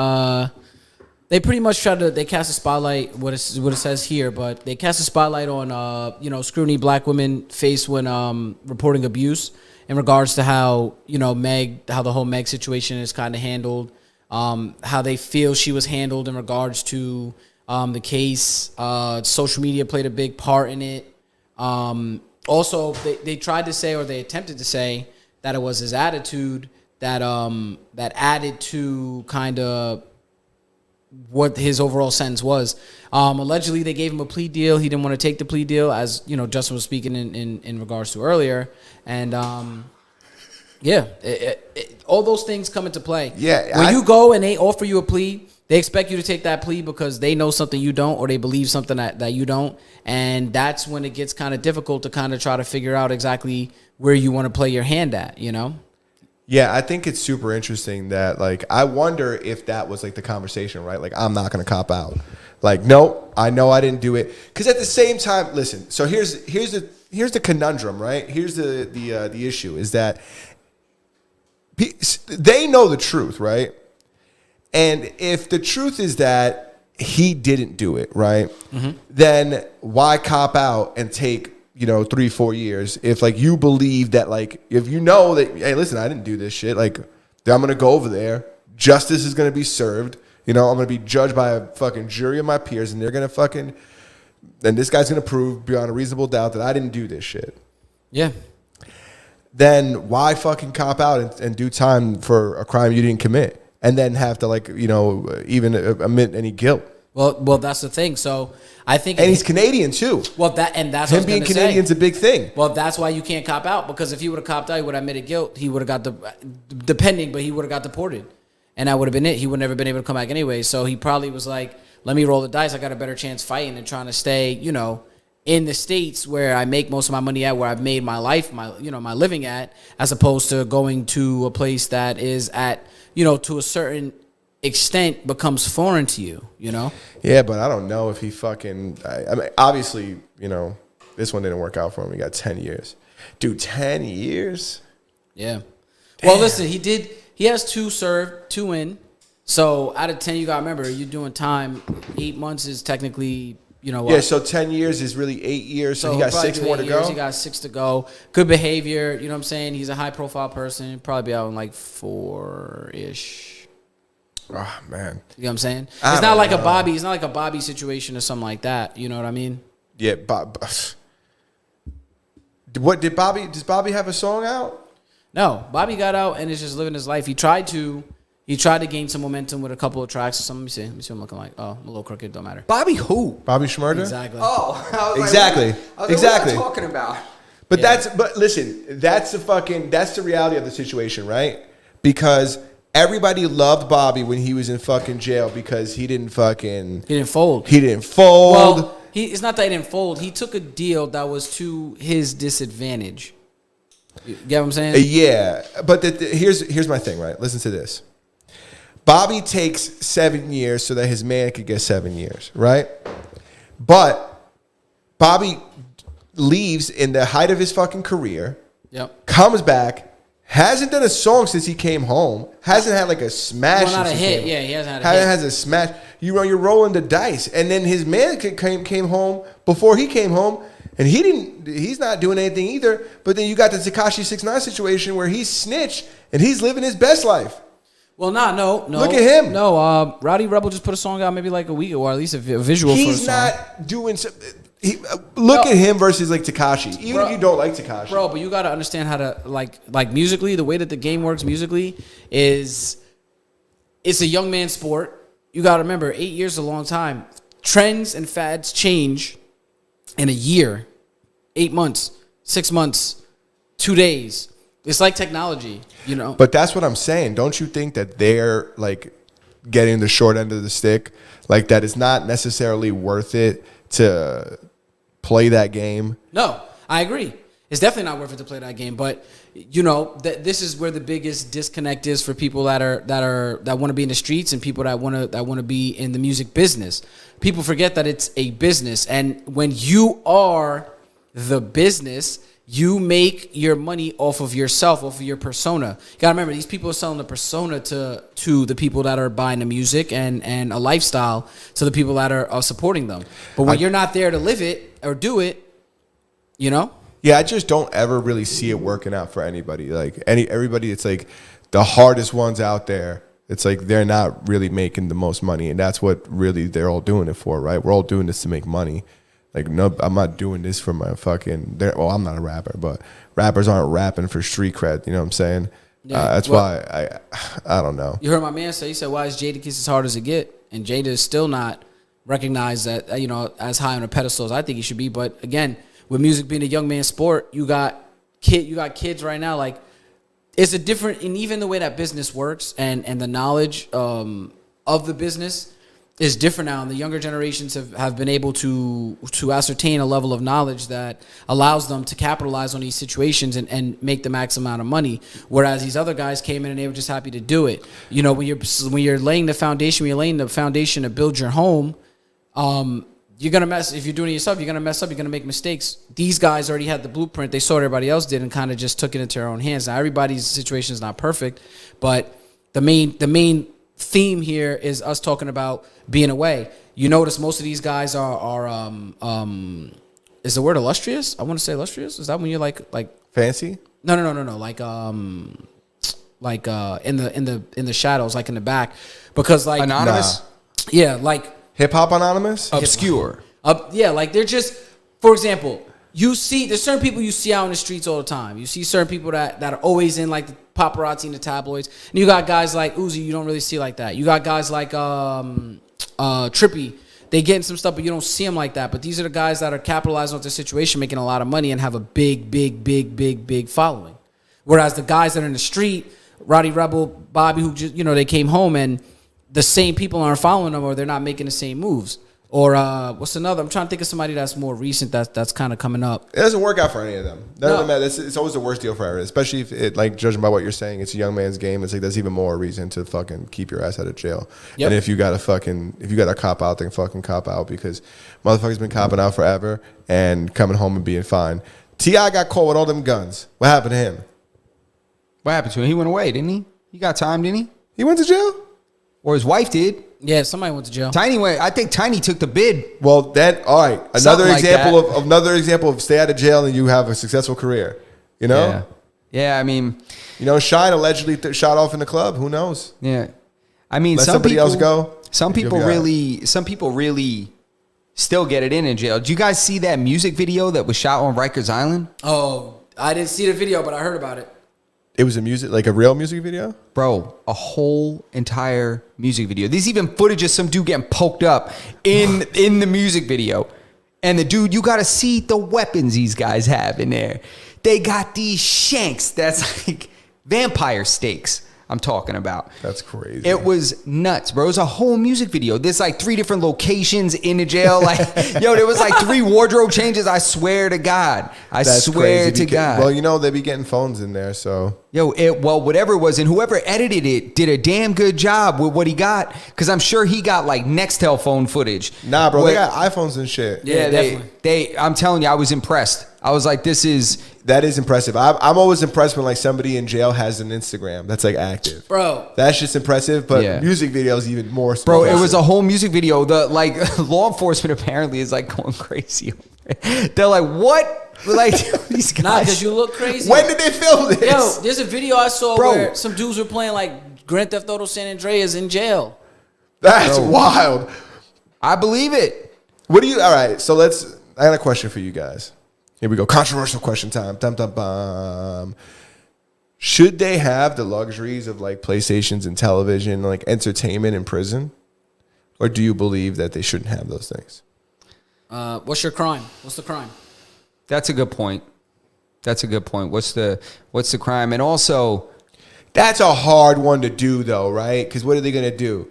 Speaker 3: they cast a spotlight. What it says here, but they cast a spotlight on scrutiny black women face when reporting abuse in regards to how how the whole Meg situation is kind of handled. How they feel she was handled in regards to the case. Social media played a big part in it. Also, they tried to say, or they attempted to say, that it was his attitude that added to kind of what his overall sentence was. Allegedly, they gave him a plea deal. He didn't want to take the plea deal, as Justin was speaking in regards to earlier, and all those things come into play.
Speaker 2: Yeah,
Speaker 3: when you go and they offer you a plea, they expect you to take that plea because they know something you don't, or they believe something that you don't, and that's when it gets kind of difficult to kind of try to figure out exactly where you want to play your hand at.
Speaker 2: Yeah, I think it's super interesting that, like, I wonder if that was like the conversation, right? Like, I'm not gonna cop out. Like, no, I know I didn't do it. Because at the same time, listen. So here's the conundrum, right? Here's the issue is that they know the truth, right? And if the truth is that he didn't do it, right? Mm-hmm. Then why cop out and take 3-4 years if like you believe that, like, if you know that, hey, listen, I didn't do this shit, like, I'm gonna go over there, justice is gonna be served, I'm gonna be judged by a fucking jury of my peers, and they're gonna then this guy's gonna prove beyond a reasonable doubt that I didn't do this shit.
Speaker 3: Yeah.
Speaker 2: Then why fucking cop out and do time for a crime you didn't commit, and then have to, like, even admit any guilt?
Speaker 3: Well, that's the thing. So I think,
Speaker 2: and he's Canadian too.
Speaker 3: Well, that's
Speaker 2: him being Canadian's a big thing.
Speaker 3: Well, that's why you can't cop out, because if he would have copped out, he would have admitted guilt. He would have got but he would have got deported, and that would have been it. He would never been able to come back anyway. So he probably was like, "Let me roll the dice. I got a better chance fighting than trying to stay, in the States where I make most of my money at, where I've made my life, my living at, as opposed to going to a place that is at, to a certain extent becomes foreign to you,
Speaker 2: Yeah, but I don't know if he fucking. I mean, obviously, this one didn't work out for him. He got 10 years, dude. 10 years.
Speaker 3: Yeah.
Speaker 2: Damn.
Speaker 3: Well, listen, he has 2 served, 2 in. So out of 10, you gotta remember, you're doing time. 8 months is technically You know
Speaker 2: Yeah,
Speaker 3: what?
Speaker 2: so 10 years is really 8 years. So he got
Speaker 3: probably
Speaker 2: 6
Speaker 3: do
Speaker 2: more
Speaker 3: 8
Speaker 2: to
Speaker 3: years,
Speaker 2: go.
Speaker 3: He got 6 to go. Good behavior. You know what I'm saying? He's a high profile person. Probably be out in like 4-ish.
Speaker 2: Oh, man.
Speaker 3: You know what I'm saying?
Speaker 2: I
Speaker 3: It's not
Speaker 2: don't
Speaker 3: like
Speaker 2: know.
Speaker 3: a Bobby. It's not like a Bobby situation or something like that. You know what I mean?
Speaker 2: Yeah, does Bobby have a song out?
Speaker 3: No, Bobby got out and is just living his life. He tried to gain some momentum with a couple of tracks or something. Let me see what I'm looking like. Oh, I'm a little crooked. Don't matter.
Speaker 1: Bobby who?
Speaker 2: Bobby Shmurda?
Speaker 3: Exactly.
Speaker 1: Oh, I was
Speaker 2: Exactly.
Speaker 1: Like, what
Speaker 2: Exactly.
Speaker 1: are you talking about?
Speaker 2: But
Speaker 3: Yeah.
Speaker 2: but listen, that's the reality of the situation, right? Because everybody loved Bobby when he was in fucking jail because he didn't fold.
Speaker 3: He didn't fold. Well, it's not that he didn't fold. He took a deal that was to his disadvantage. You get what I'm saying?
Speaker 2: Yeah, but here's my thing, right? Listen to this. Bobby takes 7 years so that his man could get 7 years, right? But Bobby leaves in the height of his fucking career,
Speaker 3: Yep.
Speaker 2: comes back, hasn't done a song since he came home, hasn't had like a smash.
Speaker 3: Well, not a
Speaker 2: since he
Speaker 3: hit.
Speaker 2: came
Speaker 3: Yeah,
Speaker 2: home.
Speaker 3: he hasn't had a hit.
Speaker 2: Has a smash. You're rolling the dice, and then his man came home before he came home, and he's not doing anything either. But then you got the Tekashi 6ix9ine situation where he's snitched and he's living his best life.
Speaker 3: Well, no.
Speaker 2: Look at him.
Speaker 3: No, Rowdy Rebel just put a song out maybe like a week ago, or at least a visual for a
Speaker 2: He's
Speaker 3: song.
Speaker 2: not doing. Look
Speaker 3: No.
Speaker 2: at him versus like Tekashi. Even
Speaker 3: Bro.
Speaker 2: if you don't like Tekashi,
Speaker 3: Bro, but you got to understand how to like musically, the way that the game works musically is it's a young man sport. You got to remember 8 years is a long time. Trends and fads change in a year, 8 months, 6 months, 2 days. It's like technology, you know.
Speaker 2: But that's what I'm saying. Don't you think that they're like getting the short end of the stick? Like that it's not necessarily worth it to play that game?
Speaker 3: No, I agree. It's definitely not worth it to play that game. But you know, this is where the biggest disconnect is for people that want to be in the streets and people that want to be in the music business. People forget that it's a business, and when you are the business, you make your money off of yourself, off of your persona. You gotta remember, these people are selling the persona to the people that are buying the music and a lifestyle to the people that are supporting them. But when you're not there to live it or do it, you know?
Speaker 2: Yeah, I just don't ever really see it working out for anybody. Like everybody, it's like the hardest ones out there. It's like they're not really making the most money, and that's what really they're all doing it for, right? We're all doing this to make money. Like, no, I'm not doing this for my fucking. Well, I'm not a rapper, but rappers aren't rapping for street cred. You know what I'm saying?
Speaker 3: Yeah,
Speaker 2: that's why I don't know.
Speaker 3: You heard my man say, he said, why is Jadakiss as hard as it get? And Jada is still not recognized that, as high on a pedestal as I think he should be. But again, with music being a young man's sport, you got kids right now. Like, it's a different, and even the way that business works and the knowledge of the business is different now, and the younger generations have been able to ascertain a level of knowledge that allows them to capitalize on these situations and make the max amount of money. Whereas these other guys came in and they were just happy to do it. You know, when you're laying the foundation, to build your home, you're gonna mess. If you're doing it yourself, you're gonna mess up. You're gonna make mistakes. These guys already had the blueprint. They saw what everybody else did and kind of just took it into their own hands. Now everybody's situation is not perfect, but the main theme here is us talking about being away. You notice most of these guys are is the word illustrious? I want to say illustrious. Is that when you're like
Speaker 2: Fancy?
Speaker 3: No. Like in the shadows, like in the back, because like
Speaker 1: Anonymous?
Speaker 3: Yeah, like
Speaker 2: Hip Hop Anonymous?
Speaker 1: Obscure.
Speaker 3: yeah, like they're just, for example, there's certain people you see out in the streets all the time. You see certain people that are always in like the paparazzi and the tabloids. And you got guys like Uzi, you don't really see like that. You got guys like Trippy. They get in some stuff, but you don't see them like that. But these are the guys that are capitalizing on the situation, making a lot of money, and have a big following. Whereas the guys that are in the street, Rowdy Rebel, Bobby, who just, they came home and the same people aren't following them, or they're not making the same moves. Or what's another? I'm trying to think of somebody that's more recent that's kind of coming up.
Speaker 2: It doesn't work out for any of them. None
Speaker 3: No.
Speaker 2: of them. It's always the worst deal for everyone, especially if it, like, judging by what you're saying, it's a young man's game. It's like that's even more reason to fucking keep your ass out of jail.
Speaker 3: Yep.
Speaker 2: And if you got to cop out, then fucking cop out, because motherfuckers been copping out forever and coming home and being fine. T.I. got caught with all them guns. What happened to him?
Speaker 1: What happened to him? He went away, didn't he? He got time, didn't he?
Speaker 2: He went to jail?
Speaker 1: Or his wife did.
Speaker 3: Yeah, somebody went to jail.
Speaker 1: Tiny went. I think Tiny took the bid.
Speaker 2: Well, then all right. Another
Speaker 1: Something like
Speaker 2: example of stay out of jail and you have a successful career. You know?
Speaker 1: Yeah. I mean,
Speaker 2: Shine allegedly shot off in the club. Who knows?
Speaker 1: yeah. I mean,
Speaker 2: Let
Speaker 1: some
Speaker 2: somebody
Speaker 1: people,
Speaker 2: else go.
Speaker 1: Some people really still get it in jail. Do you guys see that music video that was shot on Rikers Island?
Speaker 3: Oh, I didn't see the video, but I heard about it.
Speaker 2: It was a real music video?
Speaker 1: Bro, a whole entire music video. There's even footage of some dude getting poked up in the music video. And the dude, you got to see the weapons these guys have in there. They got these shanks that's like vampire steaks. I'm talking about.
Speaker 2: That's crazy.
Speaker 1: It was nuts, bro. It was a whole music video. There's like 3 different locations in the jail. Like, there was like 3 wardrobe changes. I swear to God.
Speaker 2: That's
Speaker 1: swear
Speaker 2: crazy.
Speaker 1: to God.
Speaker 2: Well, they be getting phones in there, so.
Speaker 1: Whatever it was, and whoever edited it did a damn good job with what he got, because I'm sure he got like Nextel phone footage.
Speaker 2: Nah, bro, they got iPhones and shit.
Speaker 3: Yeah, definitely.
Speaker 1: I'm telling you, I was impressed. I was like,
Speaker 2: that is impressive. I'm always impressed when like somebody in jail has an Instagram that's like active.
Speaker 3: Bro.
Speaker 2: That's just impressive, but music videos even more.
Speaker 1: Bro, it was a whole music video. The like law enforcement apparently is like going crazy. They're like, what? Like these guys.
Speaker 3: Nah, because you look crazy.
Speaker 2: When did they film this?
Speaker 3: Yo, there's a video I saw where some dudes were playing like Grand Theft Auto San Andreas in jail.
Speaker 2: That's wild.
Speaker 1: I believe it.
Speaker 2: All right, so I got a question for you guys. Here we go. Controversial question time. Dum, dum, bum. Should they have the luxuries of like PlayStations and television, like entertainment in prison? Or do you believe that they shouldn't have those things?
Speaker 3: What's your crime? What's the crime?
Speaker 1: That's a good point. What's the crime? And also,
Speaker 2: that's a hard one to do though, right? Because what are they gonna do?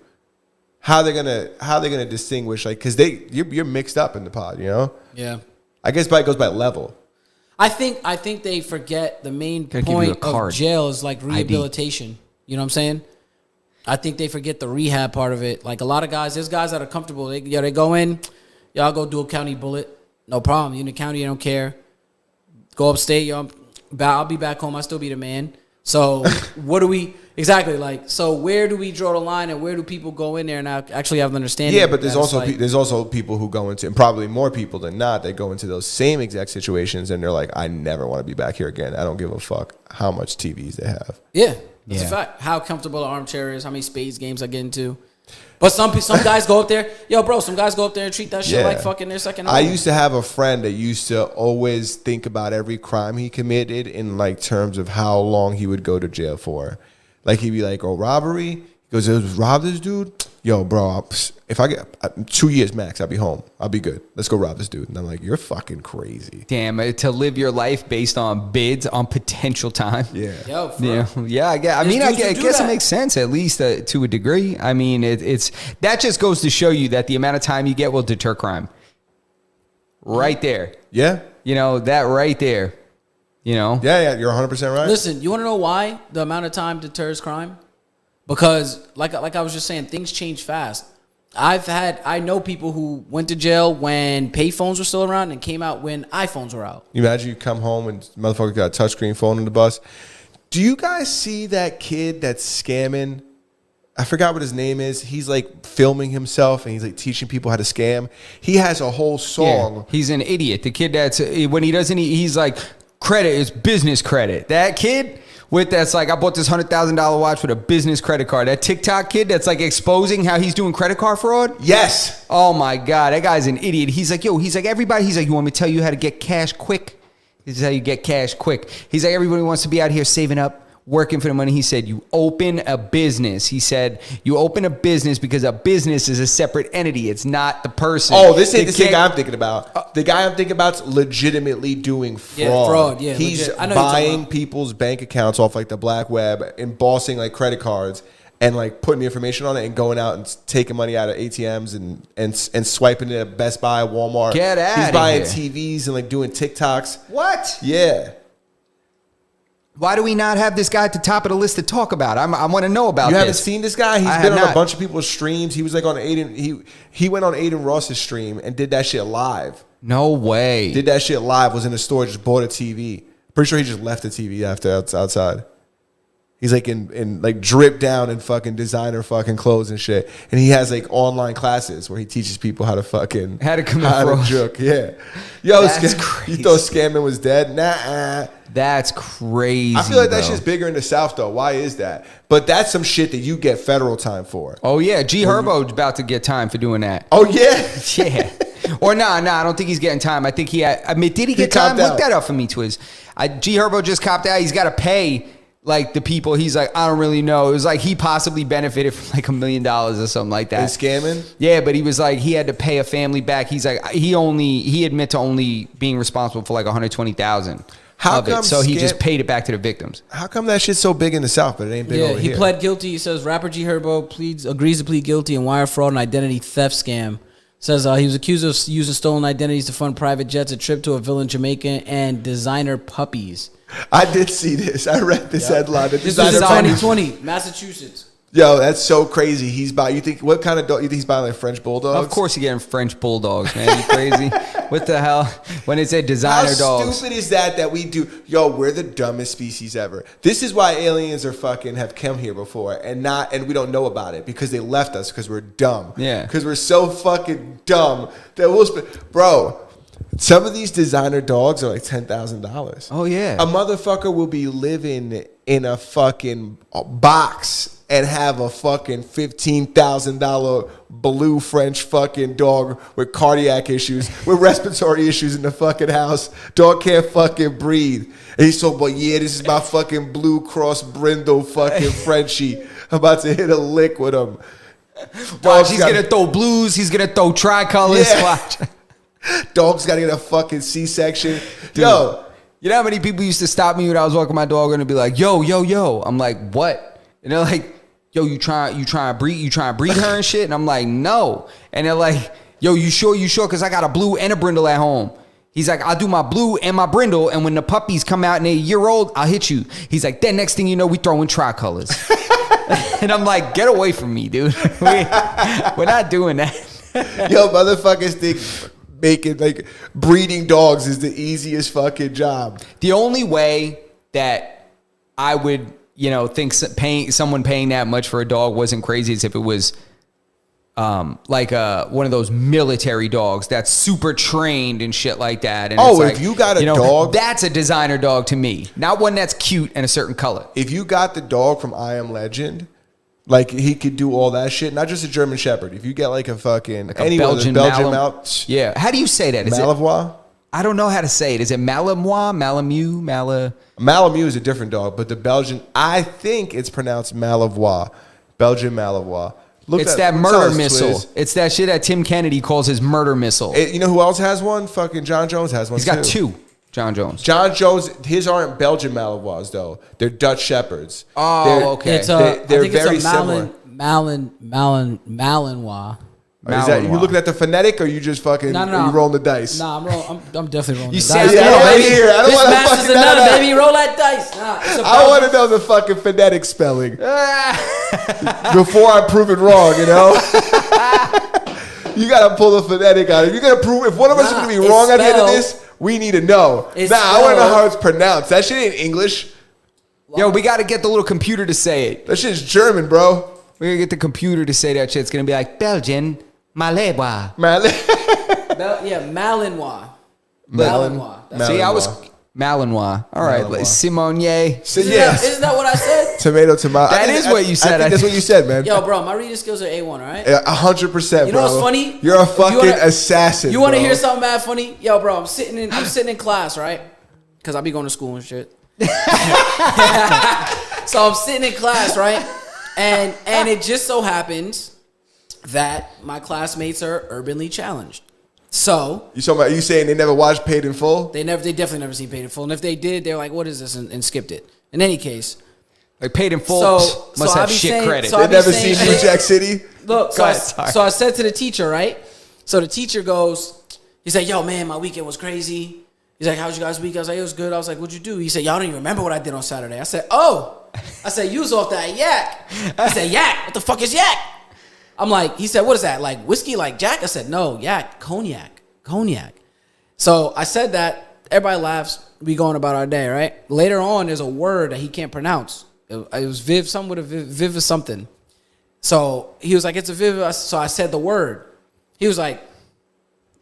Speaker 2: How they gonna distinguish? Like, because you're mixed up in the pod, you know?
Speaker 3: Yeah.
Speaker 2: I guess it goes by level.
Speaker 3: I think they forget the main point of jail is like rehabilitation. You know what I'm saying? I think they forget the rehab part of it. Like a lot of guys, there's guys that are comfortable. They go in, y'all go do a county bullet. No problem. You in the county, you don't care. Go upstate, I'll be back home. I still be the man. So what do we exactly like? So where do we draw the line, and where do people go in there and actually have an understanding?
Speaker 2: Yeah, but there's also people who go into, and probably more people than not, that go into those same exact situations, and they're like, I never want to be back here again. I don't give a fuck how much TVs they have.
Speaker 3: Yeah, that's a fact. How comfortable the armchair is, how many spades games I get into. But some guys go up there, some guys go up there and treat that shit like fucking their second home.
Speaker 2: I used to have a friend that used to always think about every crime he committed in like terms of how long he would go to jail for. Like he'd be like, robbery. He goes, it was rob this dude. Yo, bro, if I get 2 years max, I'll be home. I'll be good. Let's go rob this dude. And I'm like, you're fucking crazy.
Speaker 1: Damn, to live your life based on bids on potential time.
Speaker 2: Yeah.
Speaker 1: I guess it makes sense, at least to a degree. I mean, it's that just goes to show you that the amount of time you get will deter crime. Right there.
Speaker 2: Yeah.
Speaker 1: That right there.
Speaker 2: Yeah, you're 100% right.
Speaker 3: Listen, you want to know why the amount of time deters crime? Because like I was just saying, things change fast. I know people who went to jail when payphones were still around and came out when iPhones were out.
Speaker 2: You imagine you come home and motherfucker got a touchscreen phone on the bus. Do you guys see that kid that's scamming? I forgot what his name is. He's like filming himself and he's like teaching people how to scam. He has a whole song.
Speaker 1: Yeah, he's an idiot. The kid when he doesn't, he's like, credit is business credit. That kid that's like, I bought this $100,000 watch with a business credit card. That TikTok kid that's like exposing how he's doing credit card fraud.
Speaker 2: Yes.
Speaker 1: Oh my God, that guy's an idiot. He's like, everybody. He's like, you want me to tell you how to get cash quick? This is how you get cash quick. He's like, everybody wants to be out here saving up, working for the money. He said, you open a business. He said, you open a business because a business is a separate entity. It's not the person.
Speaker 2: Oh, this ain't the guy I'm thinking about. The guy I'm thinking about's legitimately doing fraud.
Speaker 3: Yeah, fraud. Yeah,
Speaker 2: he's buying people's bank accounts off like the black web, embossing like credit cards, and like putting the information on it and going out and taking money out of ATMs and swiping it at Best Buy, Walmart.
Speaker 1: Get out of here.
Speaker 2: He's buying TVs and like doing TikToks.
Speaker 1: What?
Speaker 2: Yeah.
Speaker 1: Why do we not have this guy at the top of the list to talk about? I want to know about this.
Speaker 2: You haven't seen this guy? He's been on a bunch of people's streams. He was like on Aiden. He went on Aiden Ross's stream and did that shit live.
Speaker 1: No way.
Speaker 2: Did that shit live. Was in the store. Just bought a TV. Pretty sure he just left the TV after outside. He's like in like drip down and fucking designer fucking clothes and shit. And he has like online classes where he teaches people how to fucking
Speaker 1: how to
Speaker 2: juke. Yeah. Yo,
Speaker 1: that's crazy.
Speaker 2: You thought scamming was dead? Nah.
Speaker 1: That's crazy.
Speaker 2: I feel like that shit's bigger in the South though. Why is that? But that's some shit that you get federal time for.
Speaker 1: Oh yeah, G Herbo's about to get time for doing that.
Speaker 2: Oh yeah.
Speaker 1: Yeah. Or nah, I don't think he's getting time. I think he had. I mean, did he get time? Look that up for me, Twiz. G Herbo just copped out. He's got to pay like the people. He's like, I don't really know. It was like he possibly benefited from like $1 million or something like that.
Speaker 2: And scamming?
Speaker 1: Yeah, but he was like, he had to pay a family back. He's like, he admit to only being responsible for like 120,000.
Speaker 2: How come?
Speaker 1: So he just paid it back to the victims.
Speaker 2: How come that shit's so big in the South, but it ain't big over here?
Speaker 3: He pled guilty. He says rapper G Herbo agrees to plead guilty in wire fraud and identity theft scam. Says he was accused of using stolen identities to fund private jets, a trip to a villa in Jamaica, and designer puppies.
Speaker 2: I did see this. I read this headline.
Speaker 3: This was in 2020, Massachusetts.
Speaker 2: Yo, that's so crazy. He's buying. You think what kind of dog? You think he's buying like French bulldogs?
Speaker 1: Of course, he's getting French bulldogs, man. You crazy? What the hell? When it said designer dogs,
Speaker 2: how stupid is that we do? Yo, we're the dumbest species ever. This is why aliens are fucking have come here before and we don't know about it because they left us because we're dumb.
Speaker 1: Yeah,
Speaker 2: because we're so fucking dumb that bro. Some of these designer dogs are like $10,000.
Speaker 1: Oh yeah,
Speaker 2: a motherfucker will be living in a fucking box and have a fucking $15,000 blue French fucking dog with cardiac issues, with respiratory issues in the fucking house. Dog can't fucking breathe. And he's so, but yeah, this is my fucking Blue Cross Brindle fucking Frenchie. I'm about to hit a lick with him.
Speaker 1: Watch, he's gonna throw blues. He's gonna throw tricolors.
Speaker 2: Yeah.
Speaker 1: Watch.
Speaker 2: Dog's gotta get a fucking C-section.
Speaker 1: Dude,
Speaker 2: yo,
Speaker 1: you know how many people used to stop me when I was walking my dog and be like, yo. I'm like, what? And they're like, yo, you trying to breed her and shit? And I'm like, no. And they're like, yo, you sure? Because I got a blue and a brindle at home. He's like, I'll do my blue and my brindle, and when the puppies come out and they're a year old, I'll hit you. He's like, then next thing you know, we throwing tricolors. And I'm like, get away from me, dude. We're not doing that.
Speaker 2: Yo, motherfuckers think making like breeding dogs is the easiest fucking job.
Speaker 1: The only way that I would, think someone paying that much for a dog wasn't crazy is if it was like one of those military dogs that's super trained and shit like that. And
Speaker 2: if you got a dog,
Speaker 1: that's a designer dog to me, not one that's cute and a certain color.
Speaker 2: If you got the dog from I Am Legend, like he could do all that shit, not just a German Shepherd. If you get like a fucking like
Speaker 1: a Belgian Mal- yeah, how do you say that? Is
Speaker 2: Malinois?
Speaker 1: I don't know how to say it. Is it Malinois, Malamu,
Speaker 2: Malamu is a different dog, but the Belgian, I think it's pronounced Malinois, Belgian Malinois.
Speaker 1: It's that murder missile. Twiz. It's that shit that Tim Kennedy calls his murder missile.
Speaker 2: You know who else has one? Fucking John Jones has one.
Speaker 1: He's got two. John Jones, his aren't Belgian Malinois though. They're Dutch Shepherds. Oh, okay.
Speaker 2: They're very similar.
Speaker 3: Malinois.
Speaker 2: Is that you looking at the phonetic, or you just fucking
Speaker 3: no.
Speaker 2: you rolling the dice?
Speaker 3: Nah, I'm definitely rolling the dice.
Speaker 2: I don't want to fucking
Speaker 3: another baby. Roll that dice.
Speaker 2: I want to know the fucking phonetic spelling before I prove it wrong. You gotta pull the phonetic out. If you're gonna prove, if one of us is gonna be wrong at the end of this, we need to know. I want to know how it's pronounced. That shit ain't English.
Speaker 1: Yo, we got to get the little computer to say it.
Speaker 2: That shit's German, bro.
Speaker 1: We're gonna get the computer to say that shit. It's gonna be like Belgian Malinois.
Speaker 3: Malinois.
Speaker 1: See, I was Malinois. All right, Simonier.
Speaker 3: Isn't that what I said?
Speaker 2: Tomato.
Speaker 1: That is what you said.
Speaker 2: I think that's what you said, man.
Speaker 3: Yo, bro, my reading skills are A1, all right?
Speaker 2: 100%, bro.
Speaker 3: You know what's funny?
Speaker 2: You're a fucking assassin.
Speaker 3: You want to hear something bad funny? Yo, bro, I'm sitting in class, right? Because I be going to school and shit. So I'm sitting in class, right? And it just so happens that my classmates are urbanly challenged. So
Speaker 2: you saying they never watched Paid in Full?
Speaker 3: They definitely never seen Paid in Full. And if they did, they're like, what is this? And skipped it. In any case.
Speaker 1: Like Paid in Full must have shit credit.
Speaker 2: They've never seen New Jack City?
Speaker 3: Look, so I said to the teacher, right? So the teacher goes, he's like, yo, man, my weekend was crazy. He's like, how's you guys' week? I was like, it was good. I was like, what'd you do? He said, y'all don't even remember what I did on Saturday. I said, I said, you was off that yak. He said, yak? What the fuck is yak? I'm like, he said, what is that? Like whiskey, like Jack? I said, no, yak, cognac. So I said that. Everybody laughs. We going about our day, right? Later on, there's a word that he can't pronounce. It was Viv, something with a Viv or something. So he was like, it's a Viv. So I said the word. He's like,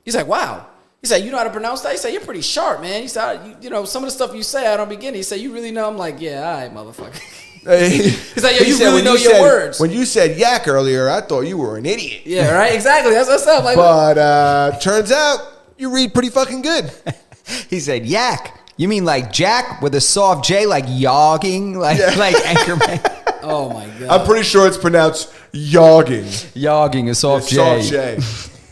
Speaker 3: wow. He said, you know how to pronounce that? He said, you're pretty sharp, man. He said, you know, some of the stuff you say I don't begin. He said, you really know? I'm like, yeah, all right, motherfucker. He's like, yo, you really know your words.
Speaker 2: When you said yak earlier, I thought you were an idiot.
Speaker 3: Yeah, right? Exactly. That's what's up. Like,
Speaker 2: but turns out you read pretty fucking good.
Speaker 1: He said, yak. You mean like Jack with a soft J, like yogging, like Anchorman?
Speaker 3: Oh, my God.
Speaker 2: I'm pretty sure it's pronounced yogging.
Speaker 1: Yogging, a soft J.
Speaker 2: Soft J.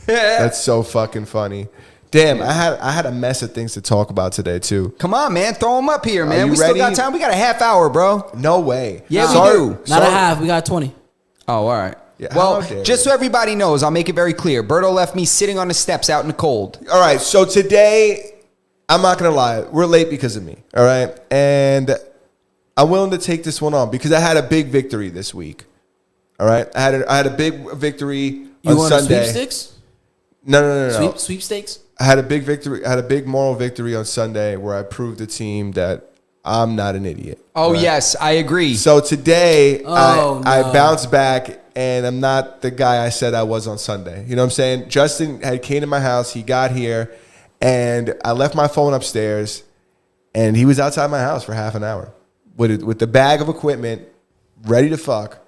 Speaker 2: That's so fucking funny. Damn, I had a mess of things to talk about today too.
Speaker 1: Come on, man, throw them up here, man.
Speaker 2: You
Speaker 1: We still
Speaker 2: ready?
Speaker 1: got time. We got a half hour, bro.
Speaker 2: No way.
Speaker 1: Yeah,
Speaker 2: Sorry.
Speaker 1: we do.
Speaker 3: Not a half. We got 20.
Speaker 1: Oh, all right.
Speaker 2: Yeah,
Speaker 1: well,
Speaker 2: how dare
Speaker 1: just
Speaker 2: you.
Speaker 1: so everybody knows, I'll make it very clear. Berto left me sitting on the steps out in the cold.
Speaker 2: All right, so today, I'm not gonna lie, we're late because of me. All right, and I'm willing to take this one on because I had a big victory this week. All right, I had a big victory on
Speaker 3: won
Speaker 2: Sunday.
Speaker 3: Sweepstakes?
Speaker 2: No.
Speaker 3: Sweepstakes?
Speaker 2: I had a big victory. I had a big moral victory on Sunday where I proved the team that I'm not an idiot.
Speaker 1: Oh,
Speaker 2: right?
Speaker 1: yes, I agree.
Speaker 2: So today,
Speaker 3: Oh,
Speaker 2: I
Speaker 3: no.
Speaker 2: bounced back, and I'm not the guy I said I was on Sunday. You know what I'm saying? Justin came to my house. He got here, and I left my phone upstairs, and he was outside my house for half an hour with the bag of equipment, ready to fuck.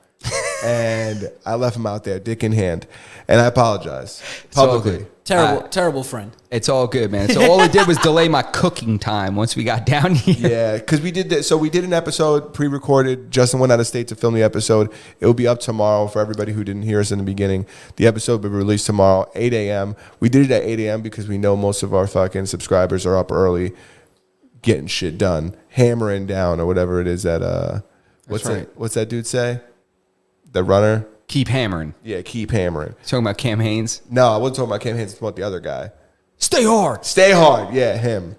Speaker 2: And I left him out there, dick in hand. And I apologize publicly.
Speaker 3: Terrible friend.
Speaker 1: It's all good, man. So all it did was delay my cooking time once we got down here.
Speaker 2: Yeah, because we did that. So we did an episode pre-recorded. Justin went out of state to film the episode. It will be up tomorrow for everybody who didn't hear us in the beginning. The episode will be released tomorrow, 8 a.m. We did it at 8 a.m. because we know most of our fucking subscribers are up early, getting shit done, hammering down or whatever it is that what's that dude say? The runner.
Speaker 1: Keep hammering.
Speaker 2: Yeah, keep hammering.
Speaker 1: Talking about Cam Hanes.
Speaker 2: No, I wasn't talking about Cam Hanes. I was talking about the other guy.
Speaker 1: Stay hard.
Speaker 2: Stay hard. Yeah, him.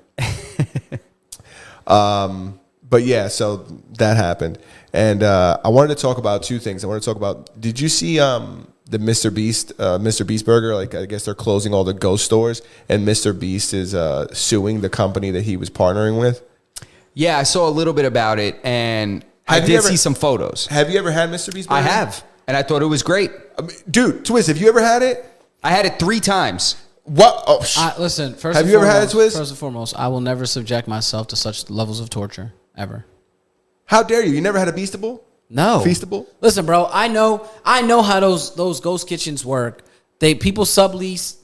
Speaker 2: But yeah, so that happened. And I wanted to talk about two things. I wanted to talk about, did you see the Mr. Beast burger? Like, I guess they're closing all the ghost stores, and Mr. Beast is suing the company that he was partnering with.
Speaker 1: Yeah, I saw a little bit about it, and I did see some photos.
Speaker 2: Have you ever had Mr. Beast burger?
Speaker 1: I have, and I thought it was great.
Speaker 2: Dude, Twiz, have you ever had it?
Speaker 1: I had it 3 times.
Speaker 2: What? Oh,
Speaker 3: Listen, first
Speaker 2: have
Speaker 3: and
Speaker 2: you ever
Speaker 3: foremost,
Speaker 2: had it, Twiz?
Speaker 3: First and foremost, I will never subject myself to such levels of torture, ever.
Speaker 2: How dare you? You never had a Beastable?
Speaker 3: No.
Speaker 2: Feastable?
Speaker 3: Listen, bro, I know how those ghost kitchens work. People sublease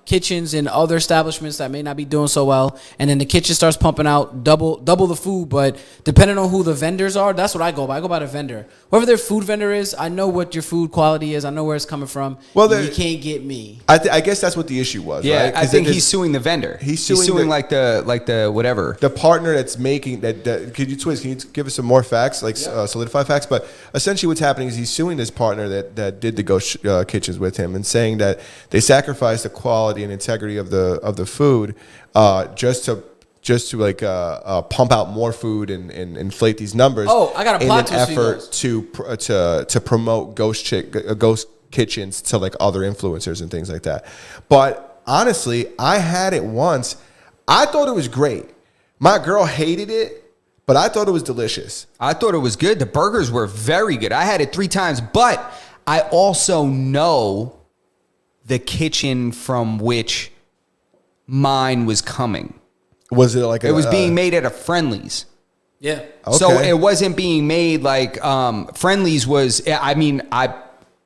Speaker 3: kitchens in other establishments that may not be doing so well, and then the kitchen starts pumping out double the food. But depending on who the vendors are, that's what I go by. I go by the vendor. Whoever their food vendor is, I know what your food quality is. I know where it's coming from. Well, you can't get me.
Speaker 2: I guess that's what the issue was.
Speaker 1: Yeah,
Speaker 2: right?
Speaker 1: I think he's suing the vendor.
Speaker 2: He's suing
Speaker 1: like the whatever.
Speaker 2: The partner that's making that. Could you Twiz? Can you give us some more facts, like solidify facts? But essentially, what's happening is he's suing this partner that did the ghost kitchens with him, and saying that they sacrificed the quality and integrity of the food just to like pump out more food and inflate these numbers.
Speaker 3: Oh, I got a plot twist
Speaker 2: in an effort to promote ghost kitchens to like other influencers and things like that. But honestly, I had it once. I thought it was great. My girl hated it, but I thought it was delicious.
Speaker 1: I thought it was good. The burgers were very good. I had it 3 times, but I also know the kitchen from which mine was coming.
Speaker 2: Was it like
Speaker 1: it was being made at a Friendly's?
Speaker 3: Yeah.
Speaker 2: Okay.
Speaker 1: So it wasn't being made like Friendly's was. I mean, I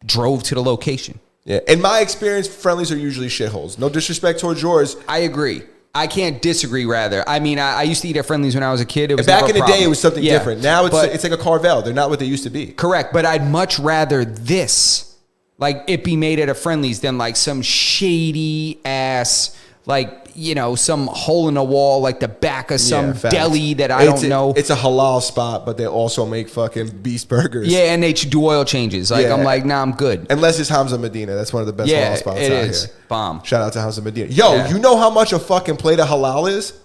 Speaker 1: drove to the location.
Speaker 2: Yeah. In my experience, Friendly's are usually shitholes. No disrespect towards yours.
Speaker 1: I agree. I can't disagree. Rather, I mean, I used to eat at Friendly's when I was a kid. It was
Speaker 2: back
Speaker 1: never
Speaker 2: in the
Speaker 1: a problem.
Speaker 2: day. It was something different. Now it's like a Carvel. They're not what they used to be.
Speaker 1: Correct, but I'd much rather this, like, it be made at a Friendly's than like some shady ass, like, you know, some hole in the wall, like the back of some deli that I don't know.
Speaker 2: It's a halal spot, but they also make fucking beast burgers.
Speaker 1: Yeah, and they do oil changes. Like, I'm like, nah, I'm good.
Speaker 2: Unless it's Hamza Medina. That's one of the best halal spots out here.
Speaker 1: Bomb.
Speaker 2: Shout out to Hamza Medina. Yo, you know how much a fucking plate of halal is?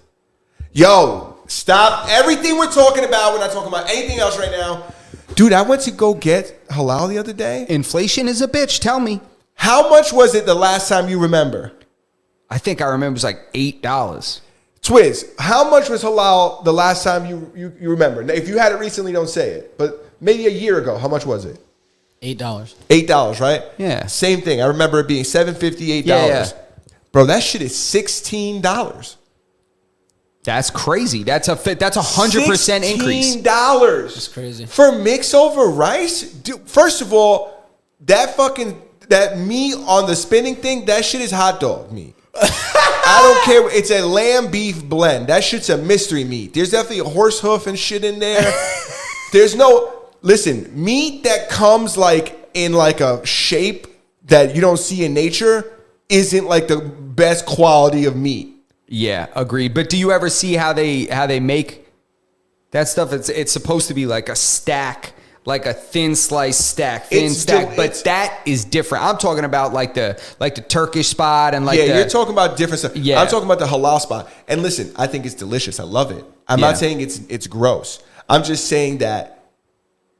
Speaker 2: Yo, stop everything we're talking about. We're not talking about anything else right now. Dude, I went to go get halal the other day.
Speaker 1: Inflation is a bitch. Tell me.
Speaker 2: How much was it the last time you remember?
Speaker 1: I think I remember it was like $8.
Speaker 2: Twiz, how much was halal the last time you remember? Now, if you had it recently, don't say it. But maybe a year ago, how much was it?
Speaker 3: $8.
Speaker 2: $8, right?
Speaker 1: Yeah.
Speaker 2: Same thing. I remember it being $7.50, $8.
Speaker 1: Yeah.
Speaker 2: Bro, that shit is $16.
Speaker 1: That's crazy. That's 100% increase.
Speaker 2: $16.
Speaker 3: That's crazy.
Speaker 2: For mix over rice? Dude, first of all, that meat on the spinning thing, that shit is hot dog meat. I don't care. It's a lamb beef blend. That shit's a mystery meat. There's definitely a horse hoof and shit in there. Listen, meat that comes like in like a shape that you don't see in nature isn't like the best quality of meat.
Speaker 1: Yeah, agreed. But do you ever see how they make that stuff? It's supposed to be like a stack, like a thin slice stack, but that is different. I'm talking about like the Turkish spot and like
Speaker 2: you're talking about different stuff.
Speaker 1: Yeah.
Speaker 2: I'm talking about the halal spot. And listen, I think it's delicious. I love it. I'm not saying it's gross. I'm just saying that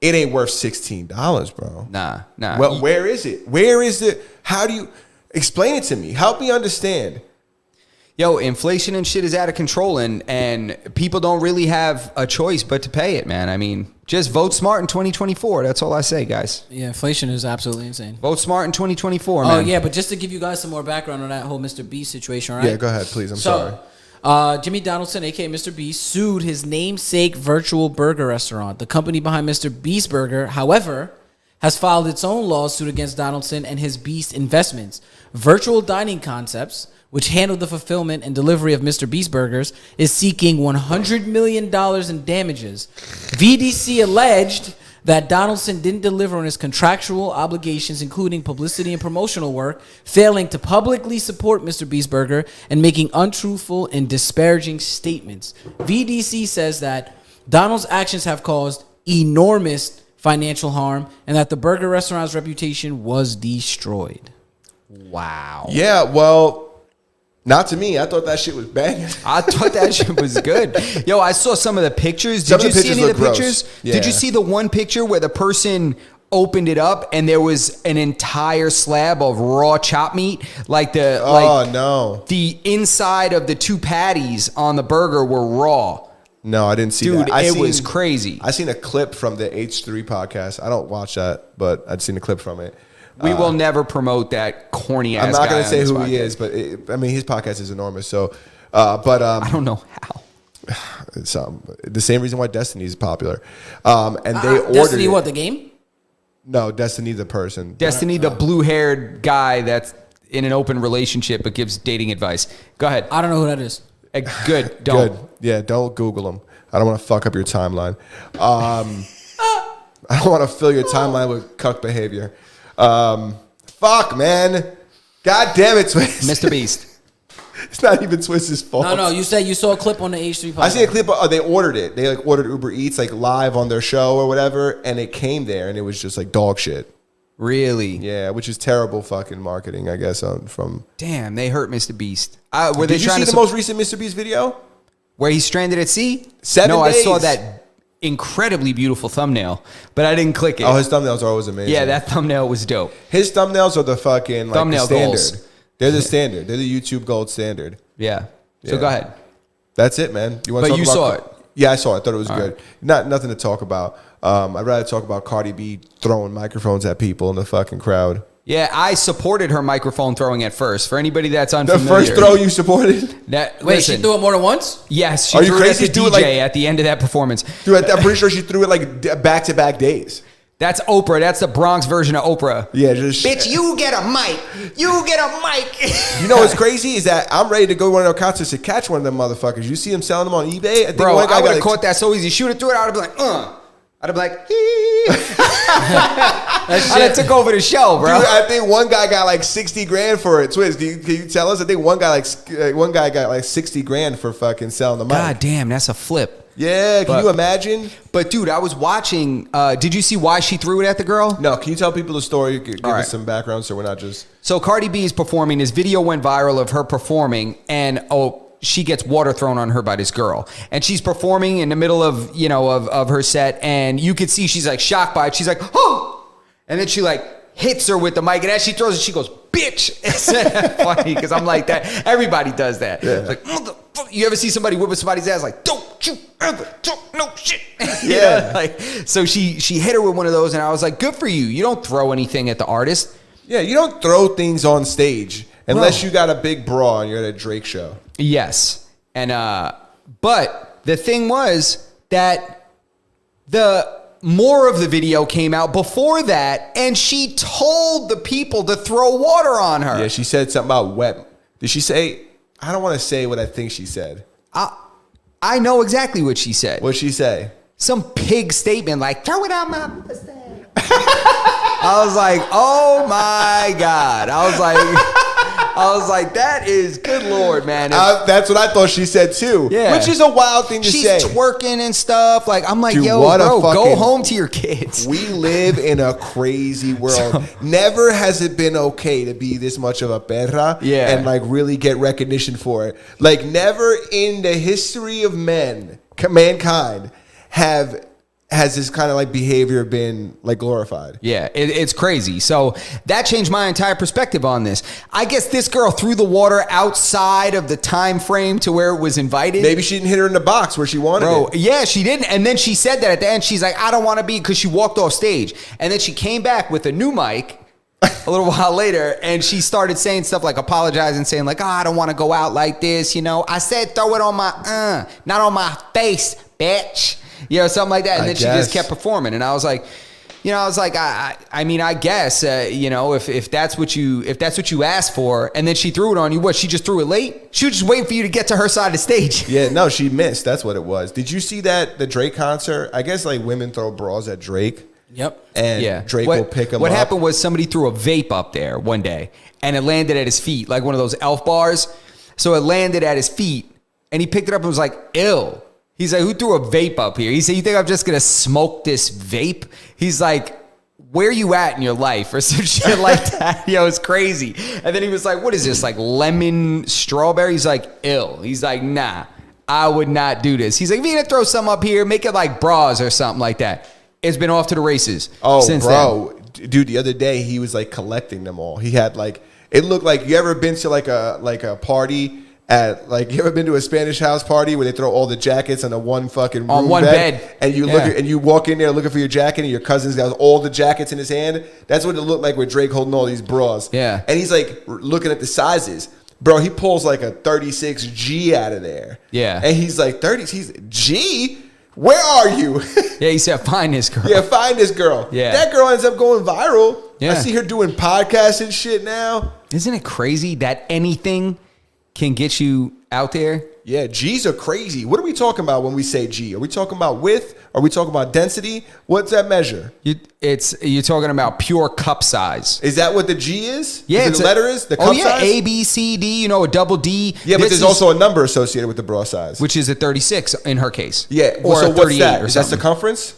Speaker 2: it ain't worth $16, bro.
Speaker 1: Nah.
Speaker 2: Well, where is it? Where is it? How do you explain it to me? Help me understand.
Speaker 1: Yo, inflation and shit is out of control, and people don't really have a choice but to pay it, man. I mean, just vote smart in 2024. That's all I say, guys.
Speaker 3: Yeah, inflation is absolutely insane.
Speaker 1: Vote smart in 2024, man.
Speaker 3: Oh, yeah, but just to give you guys some more background on that whole Mr. Beast situation, right?
Speaker 2: Yeah, go ahead, please. I'm sorry.
Speaker 3: Jimmy Donaldson, a.k.a. Mr. Beast, sued his namesake virtual burger restaurant. The company behind Mr. Beast Burger, however, has filed its own lawsuit against Donaldson and his Beast investments. Virtual Dining Concepts, which handled the fulfillment and delivery of Mr. Beast burgers, is seeking $100 million in damages. VDC alleged that Donaldson didn't deliver on his contractual obligations, including publicity and promotional work, failing to publicly support Mr. Beast Burger, and making untruthful and disparaging statements. VDC says that Donald's actions have caused enormous financial harm and that the burger restaurant's reputation was destroyed.
Speaker 1: Wow.
Speaker 2: Yeah, well, not to me. I thought that shit was banging.
Speaker 1: I thought that shit was good. Yo, I saw some of the pictures. Did you see any of the pictures?
Speaker 2: Yeah.
Speaker 1: Did you see the one picture where the person opened it up and there was an entire slab of raw chop meat?
Speaker 2: No.
Speaker 1: The inside of the two patties on the burger were raw.
Speaker 2: No, I didn't see that.
Speaker 1: Dude, it was crazy.
Speaker 2: I seen a clip from the H3 podcast. I don't watch that, but I'd seen a clip from it.
Speaker 1: We will never promote that corny ass guy.
Speaker 2: I'm not going to say who
Speaker 1: podcast.
Speaker 2: He is, but his podcast is enormous. So, I
Speaker 1: don't know how.
Speaker 2: It's the same reason why Destiny is popular. And they ordered
Speaker 3: Destiny, what, the game?
Speaker 2: No, Destiny the person.
Speaker 1: Destiny, the blue-haired guy that's in an open relationship but gives dating advice. Go ahead.
Speaker 3: I don't know who that is.
Speaker 1: Good. Don't.
Speaker 2: Good. Yeah, don't Google him. I don't want to fuck up your timeline. I don't want to fill your timeline with cuck behavior. Fuck, man. God damn it, Twiz.
Speaker 1: Mr. Beast.
Speaker 2: It's not even Twiz's fault.
Speaker 3: No, you said you saw a clip on the H3 podcast.
Speaker 2: I see a clip. They ordered it. They ordered Uber Eats live on their show or whatever, and it came there, and it was just dog shit.
Speaker 1: Really?
Speaker 2: Yeah, which is terrible fucking marketing, I guess.
Speaker 1: Damn, they hurt Mr. Beast.
Speaker 2: Did you see the most recent Mr. Beast video?
Speaker 1: Where he's stranded at sea?
Speaker 2: 7 days.
Speaker 1: No, I saw that incredibly beautiful thumbnail, but I didn't click it.
Speaker 2: Oh, his thumbnails are always amazing.
Speaker 1: Yeah, that thumbnail was dope.
Speaker 2: His thumbnails are the fucking
Speaker 1: thumbnail
Speaker 2: the standard.
Speaker 1: goals.
Speaker 2: They're the standard. They're the YouTube gold standard.
Speaker 1: Yeah. So go ahead.
Speaker 2: That's it, man.
Speaker 1: But you saw it.
Speaker 2: Yeah, I saw it. I thought it was
Speaker 1: All
Speaker 2: good. Nothing to talk about. I'd rather talk about Cardi B throwing microphones at people in the fucking crowd.
Speaker 1: Yeah, I supported her microphone throwing at first. For anybody that's
Speaker 2: The
Speaker 1: unfamiliar.
Speaker 2: first throw you supported?
Speaker 3: Wait, she threw it more than once?
Speaker 1: Yes, she
Speaker 2: Are you
Speaker 1: threw
Speaker 2: crazy?
Speaker 1: it at the
Speaker 2: Do it
Speaker 1: DJ at the end of that performance.
Speaker 2: Dude, I'm pretty sure she threw it back-to-back days.
Speaker 1: That's Oprah. That's the Bronx version of Oprah.
Speaker 2: Yeah, just...
Speaker 1: Bitch, you get a mic. You get a mic.
Speaker 2: You know what's crazy is that I'm ready to go to one of their concerts to catch one of them motherfuckers. You see them selling them on eBay? I think
Speaker 1: Bro,
Speaker 2: one guy
Speaker 1: I would have
Speaker 2: got
Speaker 1: caught that so easy. She would have threw it out. I'd be like, I'd be like, I'd have took over the show, bro.
Speaker 2: Dude, I think one guy got $60,000 for it. Twiz, can you tell us? I think one guy got $60,000 for fucking selling the mic.
Speaker 1: God damn, that's a flip.
Speaker 2: Yeah, can you imagine?
Speaker 1: But dude, I was watching. Did you see why she threw it at the girl?
Speaker 2: No, can you tell people the story? Give
Speaker 1: All right.
Speaker 2: us some background so we're not just...
Speaker 1: So Cardi B is performing. This video went viral of her performing, and she gets water thrown on her by this girl, and she's performing in the middle of of her set, and you could see she's shocked by it. She's like, oh, and then she hits her with the mic, and as she throws it, she goes, bitch. It's funny because I'm like that. Everybody does that.
Speaker 2: Yeah.
Speaker 1: Motherfucker. You ever see somebody whipping somebody's ass like, don't you ever talk no shit?
Speaker 2: Yeah.
Speaker 1: Like, so she hit her with one of those, and I was like, good for you. You don't throw anything at the artist.
Speaker 2: Yeah, you don't throw things on stage unless you got a big bra and you're at a Drake show.
Speaker 1: Yes. And, but the thing was that more of the video came out before that, and she told the people to throw water on her.
Speaker 2: Yeah, she said something about wet. Did she say, I don't want to say what I think she said.
Speaker 1: I know exactly what she said.
Speaker 2: What'd she say?
Speaker 1: Some pig statement like, throw it on my pussy. I was like, oh my God. I was like, that is good Lord, man.
Speaker 2: That's what I thought she said too.
Speaker 1: Yeah.
Speaker 2: Which is a wild thing to say.
Speaker 1: She's twerking and stuff. Like, I'm like,
Speaker 2: Dude,
Speaker 1: yo, bro, go home to your kids.
Speaker 2: We live in a crazy world. Never has it been okay to be this much of a perra and like really get recognition for it. Like, never in the history of mankind has this kind of like behavior been like glorified.
Speaker 1: Yeah, it's crazy. So that changed my entire perspective on this. I guess this girl threw the water outside of the time frame to where it was invited.
Speaker 2: Maybe she didn't hit her in the box where she wanted it.
Speaker 1: Yeah, she didn't. And then she said that at the end. She's like, I don't want to be, because she walked off stage. And then she came back with a new mic a little while later, and she started saying stuff like apologizing, saying like, I don't want to go out like this. You know, I said throw it on my, not on my face, bitch. You know, something like that. And then she just kept performing. And I was like, I mean, I guess, you know, if that's what you asked for, and then she threw it on you, what, she just threw it late? She was just waiting for you to get to her side of the stage.
Speaker 2: Yeah, no, she missed. That's what it was. Did you see the Drake concert? I guess like women throw bras at Drake.
Speaker 3: Yep.
Speaker 2: And Drake will pick them up.
Speaker 1: What happened was somebody threw a vape up there one day, and it landed at his feet, like one of those elf bars. So it landed at his feet, and he picked it up and was like, ew. He's like, who threw a vape up here? He said, you think I'm just going to smoke this vape? He's like, where you at in your life? Or some shit like that. Yo, it's crazy. And then he was like, what is this? Like lemon strawberry? He's like, ill. He's like, nah, I would not do this. He's like, if you're going to throw some up here, make it like bras or something like that. It's been off to the races.
Speaker 2: Oh,
Speaker 1: since
Speaker 2: bro.
Speaker 1: then.
Speaker 2: Dude, the other day he was like collecting them all. He had like, it looked like, you ever been to like a party at, like, you ever been to a Spanish house party where they throw all the jackets on the one fucking room
Speaker 1: on one bed,
Speaker 2: and you look and you walk in there looking for your jacket, and your cousin's got all the jackets in his hand? That's what it looked like with Drake holding all these bras.
Speaker 1: Yeah.
Speaker 2: And he's like looking at the sizes. Bro, he pulls like a 36G out of there.
Speaker 1: Yeah.
Speaker 2: And he's like, he's G? Where are you?
Speaker 1: Yeah, he said, find this girl.
Speaker 2: Yeah, find this girl.
Speaker 1: Yeah.
Speaker 2: That girl ends up going viral.
Speaker 1: Yeah.
Speaker 2: I see her doing podcasts and shit now.
Speaker 1: Isn't it crazy that anything can get you out there?
Speaker 2: Yeah, G's are crazy. What are we talking about when we say G? Are we talking about width? Are we talking about density? What's that measure?
Speaker 1: You're talking about pure cup size.
Speaker 2: Is that what the G is?
Speaker 1: Yeah,
Speaker 2: is it the letter is the cup size?
Speaker 1: A, B, C, D. You know, a double D.
Speaker 2: Yeah, but there's also a number associated with the bra size,
Speaker 1: which is a 36 in her case.
Speaker 2: Yeah,
Speaker 1: or
Speaker 2: so
Speaker 1: a 38
Speaker 2: what's that?
Speaker 1: or
Speaker 2: Is that
Speaker 1: something.
Speaker 2: circumference?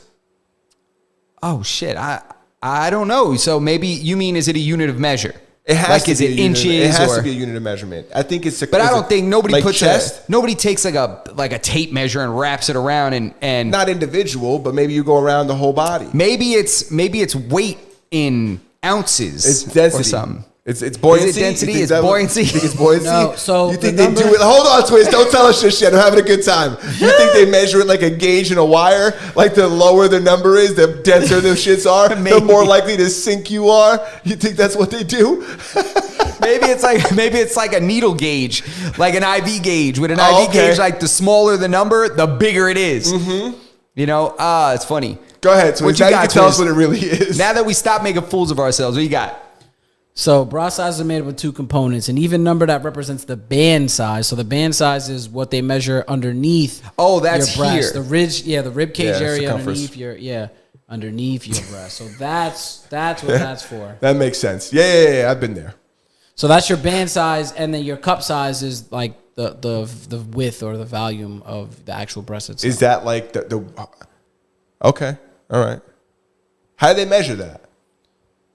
Speaker 1: Oh shit, I don't know. So maybe you mean, is it a unit of measure?
Speaker 2: It has
Speaker 1: like,
Speaker 2: to
Speaker 1: is
Speaker 2: be
Speaker 1: it inches?
Speaker 2: It has
Speaker 1: or,
Speaker 2: to be a unit of measurement. I think it's.
Speaker 1: But I don't think nobody
Speaker 2: like
Speaker 1: puts
Speaker 2: chest.
Speaker 1: nobody takes like a tape measure and wraps it around and
Speaker 2: not individual, but maybe you go around the whole body.
Speaker 1: Maybe it's weight in ounces.
Speaker 2: It's density
Speaker 1: or something.
Speaker 2: It's buoyancy.
Speaker 1: Is it density? It's
Speaker 2: You
Speaker 1: buoyancy.
Speaker 2: think it's buoyancy?
Speaker 3: No, so
Speaker 2: you think
Speaker 3: the
Speaker 2: they do it? Hold on, Twist. Don't tell us this shit. I'm having a good time. You think they measure it like a gauge in a wire? Like the lower the number is, the denser the shits are, the more likely to sink you are. You think that's what they do?
Speaker 1: Maybe it's like a needle gauge, like an IV gauge. With an IV gauge, like the smaller the number, the bigger it is. Mm-hmm. You know, it's funny.
Speaker 2: Go ahead, Twist. Now you can tell us what it really is.
Speaker 1: Now that we stop making fools of ourselves, what you got?
Speaker 3: So bra size is made up of two components: an even number that represents the band size. So the band size is what they measure underneath.
Speaker 1: Oh, that's
Speaker 3: your breast.
Speaker 1: here.
Speaker 3: The rib cage area
Speaker 2: circumference.
Speaker 3: underneath your breast. So that's what that's for.
Speaker 2: That makes sense. Yeah. I've been there.
Speaker 3: So that's your band size, and then your cup size is like the width or the volume of the actual breast itself.
Speaker 2: Is that like the? Okay, all right. How do they measure that?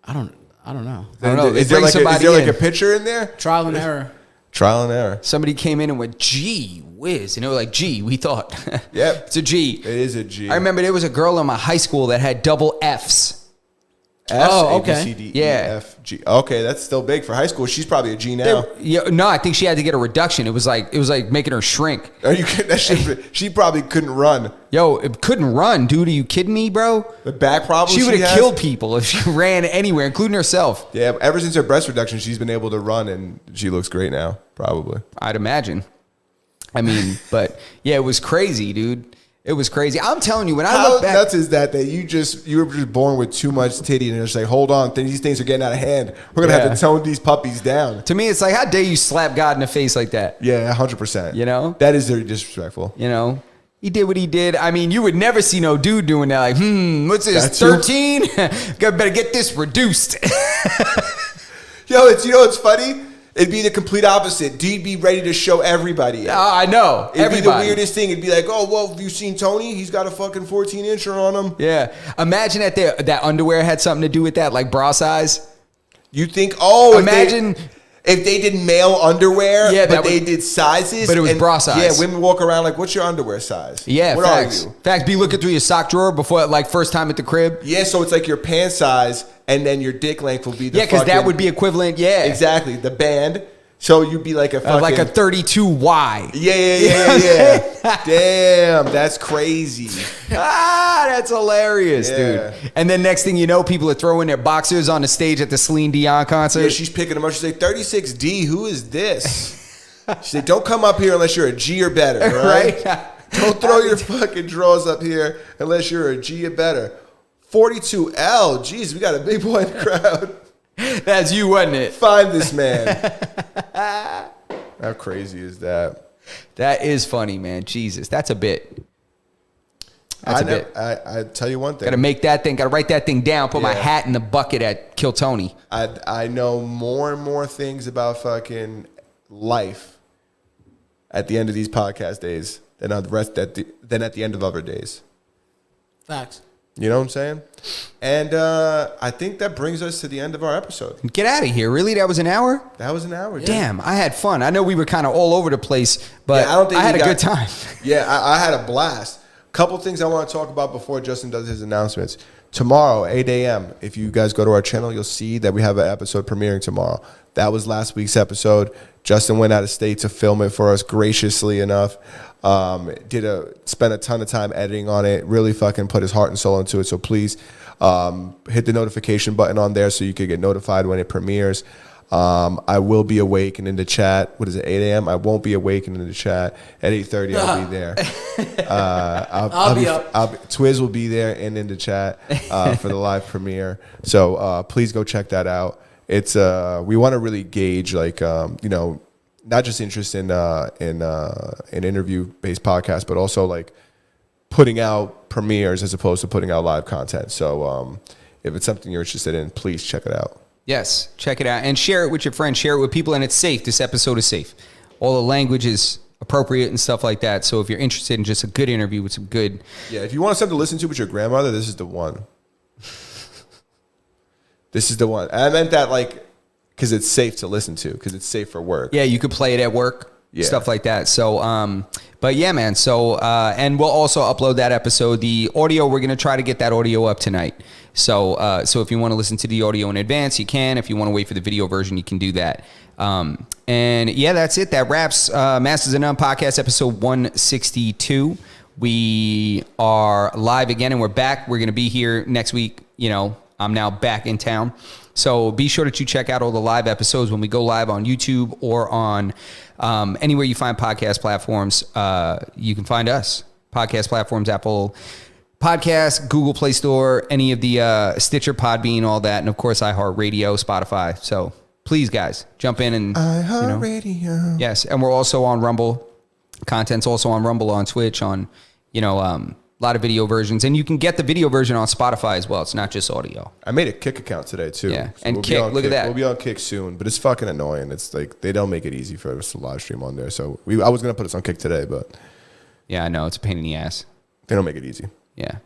Speaker 3: I don't know.
Speaker 1: I don't know.
Speaker 2: Is there like a picture in there?
Speaker 3: Trial and error.
Speaker 2: Trial and error.
Speaker 1: Somebody came in and went, gee whiz. And they were like, gee, we thought.
Speaker 2: Yep.
Speaker 1: It's a G.
Speaker 2: It is a G.
Speaker 1: I remember there was a girl in my high school that had double Fs.
Speaker 2: S,
Speaker 3: Oh,
Speaker 2: A, B,
Speaker 3: okay.
Speaker 2: C, D, E,
Speaker 1: Yeah.
Speaker 2: F, G. Okay, that's still big for high school. She's probably a G now.
Speaker 1: No, I think she had to get a reduction. It was like making her shrink.
Speaker 2: Are you kidding? That shit, she probably couldn't run.
Speaker 1: Yo, it couldn't run, dude. Are you kidding me, bro?
Speaker 2: The back problems
Speaker 1: She would have
Speaker 2: has?
Speaker 1: killed people if she ran anywhere, including herself.
Speaker 2: Yeah, ever since her breast reduction, she's been able to run, and she looks great now. Probably.
Speaker 1: I'd imagine. I mean, but yeah, it was crazy, dude. It was crazy. I'm telling you, when I
Speaker 2: How
Speaker 1: look back,
Speaker 2: nuts is that you were just born with too much titty, and it's like, hold on, these things are getting out of hand. We're gonna have
Speaker 1: Yeah.
Speaker 2: to tone these puppies down.
Speaker 1: to me, it's like, how dare you slap God in the face like that?
Speaker 2: Yeah, 100%.
Speaker 1: You know?
Speaker 2: That is very disrespectful.
Speaker 1: You know, he did what he did. I mean, you would never see no dude doing that. Like, what's this?
Speaker 2: That's true.
Speaker 1: 13? Better get this reduced.
Speaker 2: Yo, it's funny. It'd be the complete opposite. Dude'd be ready to show everybody.
Speaker 1: I know.
Speaker 2: It'd
Speaker 1: Everybody.
Speaker 2: be the weirdest thing. It'd be like, oh, well, have you seen Tony? He's got a fucking 14-incher on him.
Speaker 1: Yeah. Imagine that underwear had something to do with that, like bra size.
Speaker 2: You think, oh,
Speaker 1: Imagine
Speaker 2: if they did male underwear,
Speaker 1: Yeah,
Speaker 2: but
Speaker 1: that
Speaker 2: they
Speaker 1: would-
Speaker 2: did sizes.
Speaker 1: but it was bra size.
Speaker 2: Yeah, women walk around like, what's your underwear size?
Speaker 1: Yeah,
Speaker 2: what
Speaker 1: facts.
Speaker 2: are you?
Speaker 1: Facts. Be looking through your sock drawer before, like, first time at the crib.
Speaker 2: Yeah, so it's like your pant size, and then your dick length will be the
Speaker 1: Yeah, because that
Speaker 2: fucking-
Speaker 1: would be equivalent. Yeah,
Speaker 2: exactly the band. So you'd be like a fucking
Speaker 1: like a 32Y.
Speaker 2: yeah. Damn, that's crazy.
Speaker 1: That's hilarious,
Speaker 2: Yeah.
Speaker 1: dude. And then next thing you know, people are throwing their boxers on the stage at the Celine Dion concert.
Speaker 2: Yeah, she's picking them up. She's like, 36D, who is this? She's like, don't come up here unless you're a G or better, right?
Speaker 1: Right?
Speaker 2: Don't throw your fucking drawers up here unless you're a G or better. 42L, jeez, we got a big boy in the crowd.
Speaker 1: That's you, wasn't it?
Speaker 2: Find this man. How crazy is that?
Speaker 1: That is funny, man. Jesus, that's a bit. That's a bit.
Speaker 2: I tell you one thing.
Speaker 1: Got to make that thing. Got to write that thing down. Put my
Speaker 2: Yeah.
Speaker 1: hat in the bucket at Kill Tony.
Speaker 2: I know more and more things about fucking life at the end of these podcast days than at the end of other days.
Speaker 3: Facts.
Speaker 2: You know what I'm saying? And I think that brings us to the end of our episode.
Speaker 1: Get out of here. Really? That was an hour?
Speaker 2: That was an hour. dude.
Speaker 1: Damn, I had fun. I know we were kind of all over the place, but
Speaker 2: Yeah, I don't think
Speaker 1: I had
Speaker 2: we
Speaker 1: a
Speaker 2: got-
Speaker 1: good time.
Speaker 2: Yeah, I had a blast. Couple things I want to talk about before Justin does his announcements. Tomorrow, 8 a.m., if you guys go to our channel, you'll see that we have an episode premiering tomorrow. That was last week's episode. Justin went out of state to film it for us graciously enough. Spent a ton of time editing on it. Really fucking put his heart and soul into it. So please hit the notification button on there so you can get notified when it premieres. I will be awake and in the chat. What is it, 8 a.m.? I won't be awake and in the chat. At 8:30, I'll be there.
Speaker 3: I'll be up.
Speaker 2: Twiz will be there and in the chat for the live premiere. So please go check that out. It's we want to really gauge not just interest in interview based podcasts, but also like putting out premieres as opposed to putting out live content. So if it's something you're interested in, please check it out.
Speaker 1: Yes, check it out and share it with your friends. Share it with people, and it's safe. This episode is safe. All the language is appropriate and stuff like that. So if you're interested in just a good interview with some good,
Speaker 2: Yeah, if you want something to listen to with your grandmother, this is the one. This is the one. And I meant that like because it's safe to listen to, because it's safe for work.
Speaker 1: yeah, you could play it at work,
Speaker 2: Yeah.
Speaker 1: stuff like that. So, but yeah, man. So, and we'll also upload that episode. The audio, we're gonna try to get that audio up tonight. So, so if you want to listen to the audio in advance, you can. If you want to wait for the video version, you can do that. And yeah, that's it. That wraps Masters of None podcast episode 162. We are live again, and we're back. We're gonna be here next week. You know, I'm now back in town. So be sure that you check out all the live episodes when we go live on YouTube or on anywhere you find podcast platforms. You can find us. Podcast platforms, Apple Podcasts, Google Play Store, any of the Stitcher, Podbean, all that. And, of course, iHeartRadio, Spotify. So please, guys, jump in and,
Speaker 2: iHeartRadio.
Speaker 1: yes. And we're also on Rumble. Content's also on Rumble, on Twitch, on, a lot of video versions. And you can get the video version on Spotify as well. It's not just audio.
Speaker 2: I made a Kick account today too.
Speaker 1: Yeah,
Speaker 2: So
Speaker 1: and
Speaker 2: we'll be
Speaker 1: Kick,
Speaker 2: on
Speaker 1: look at that.
Speaker 2: We'll be on Kick soon, but it's fucking annoying. It's like they don't make it easy for us to live stream on there. So I was gonna put us on Kick today, but
Speaker 1: Yeah, I know. It's a pain in the ass.
Speaker 2: they don't make it easy.
Speaker 1: Yeah.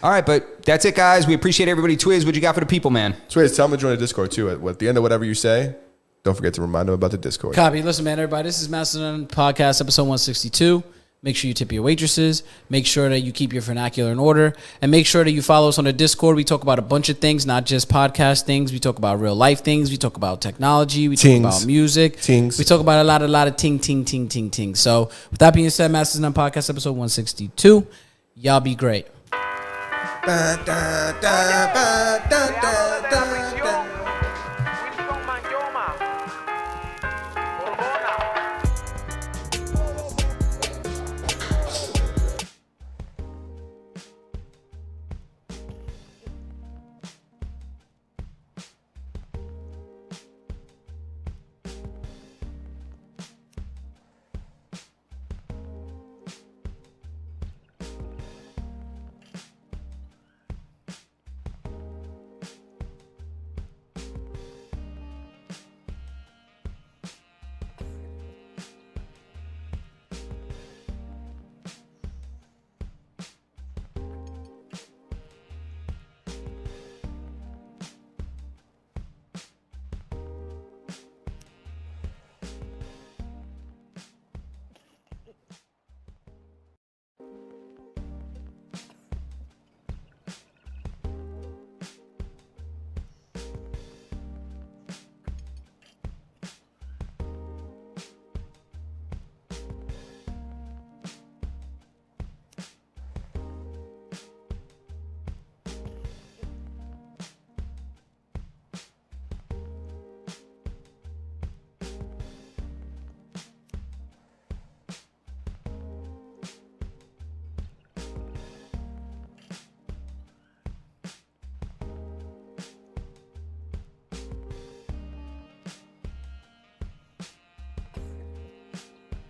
Speaker 1: All right, but that's it, guys. We appreciate everybody. Twiz, what you got for the people, man?
Speaker 2: So tell them to join the Discord too. At the end of whatever you say, don't forget to remind them about the Discord.
Speaker 3: Copy. Listen, man, everybody. This is Mastodon Podcast, episode 162. Make sure you tip your waitresses. Make sure that you keep your vernacular in order. And make sure that you follow us on the Discord. We talk about a bunch of things, not just podcast things. We talk about real life things. We talk about technology. We talk about music. We talk about a lot of ting. So with that being said, Masters and None Podcast episode 162. Y'all be great.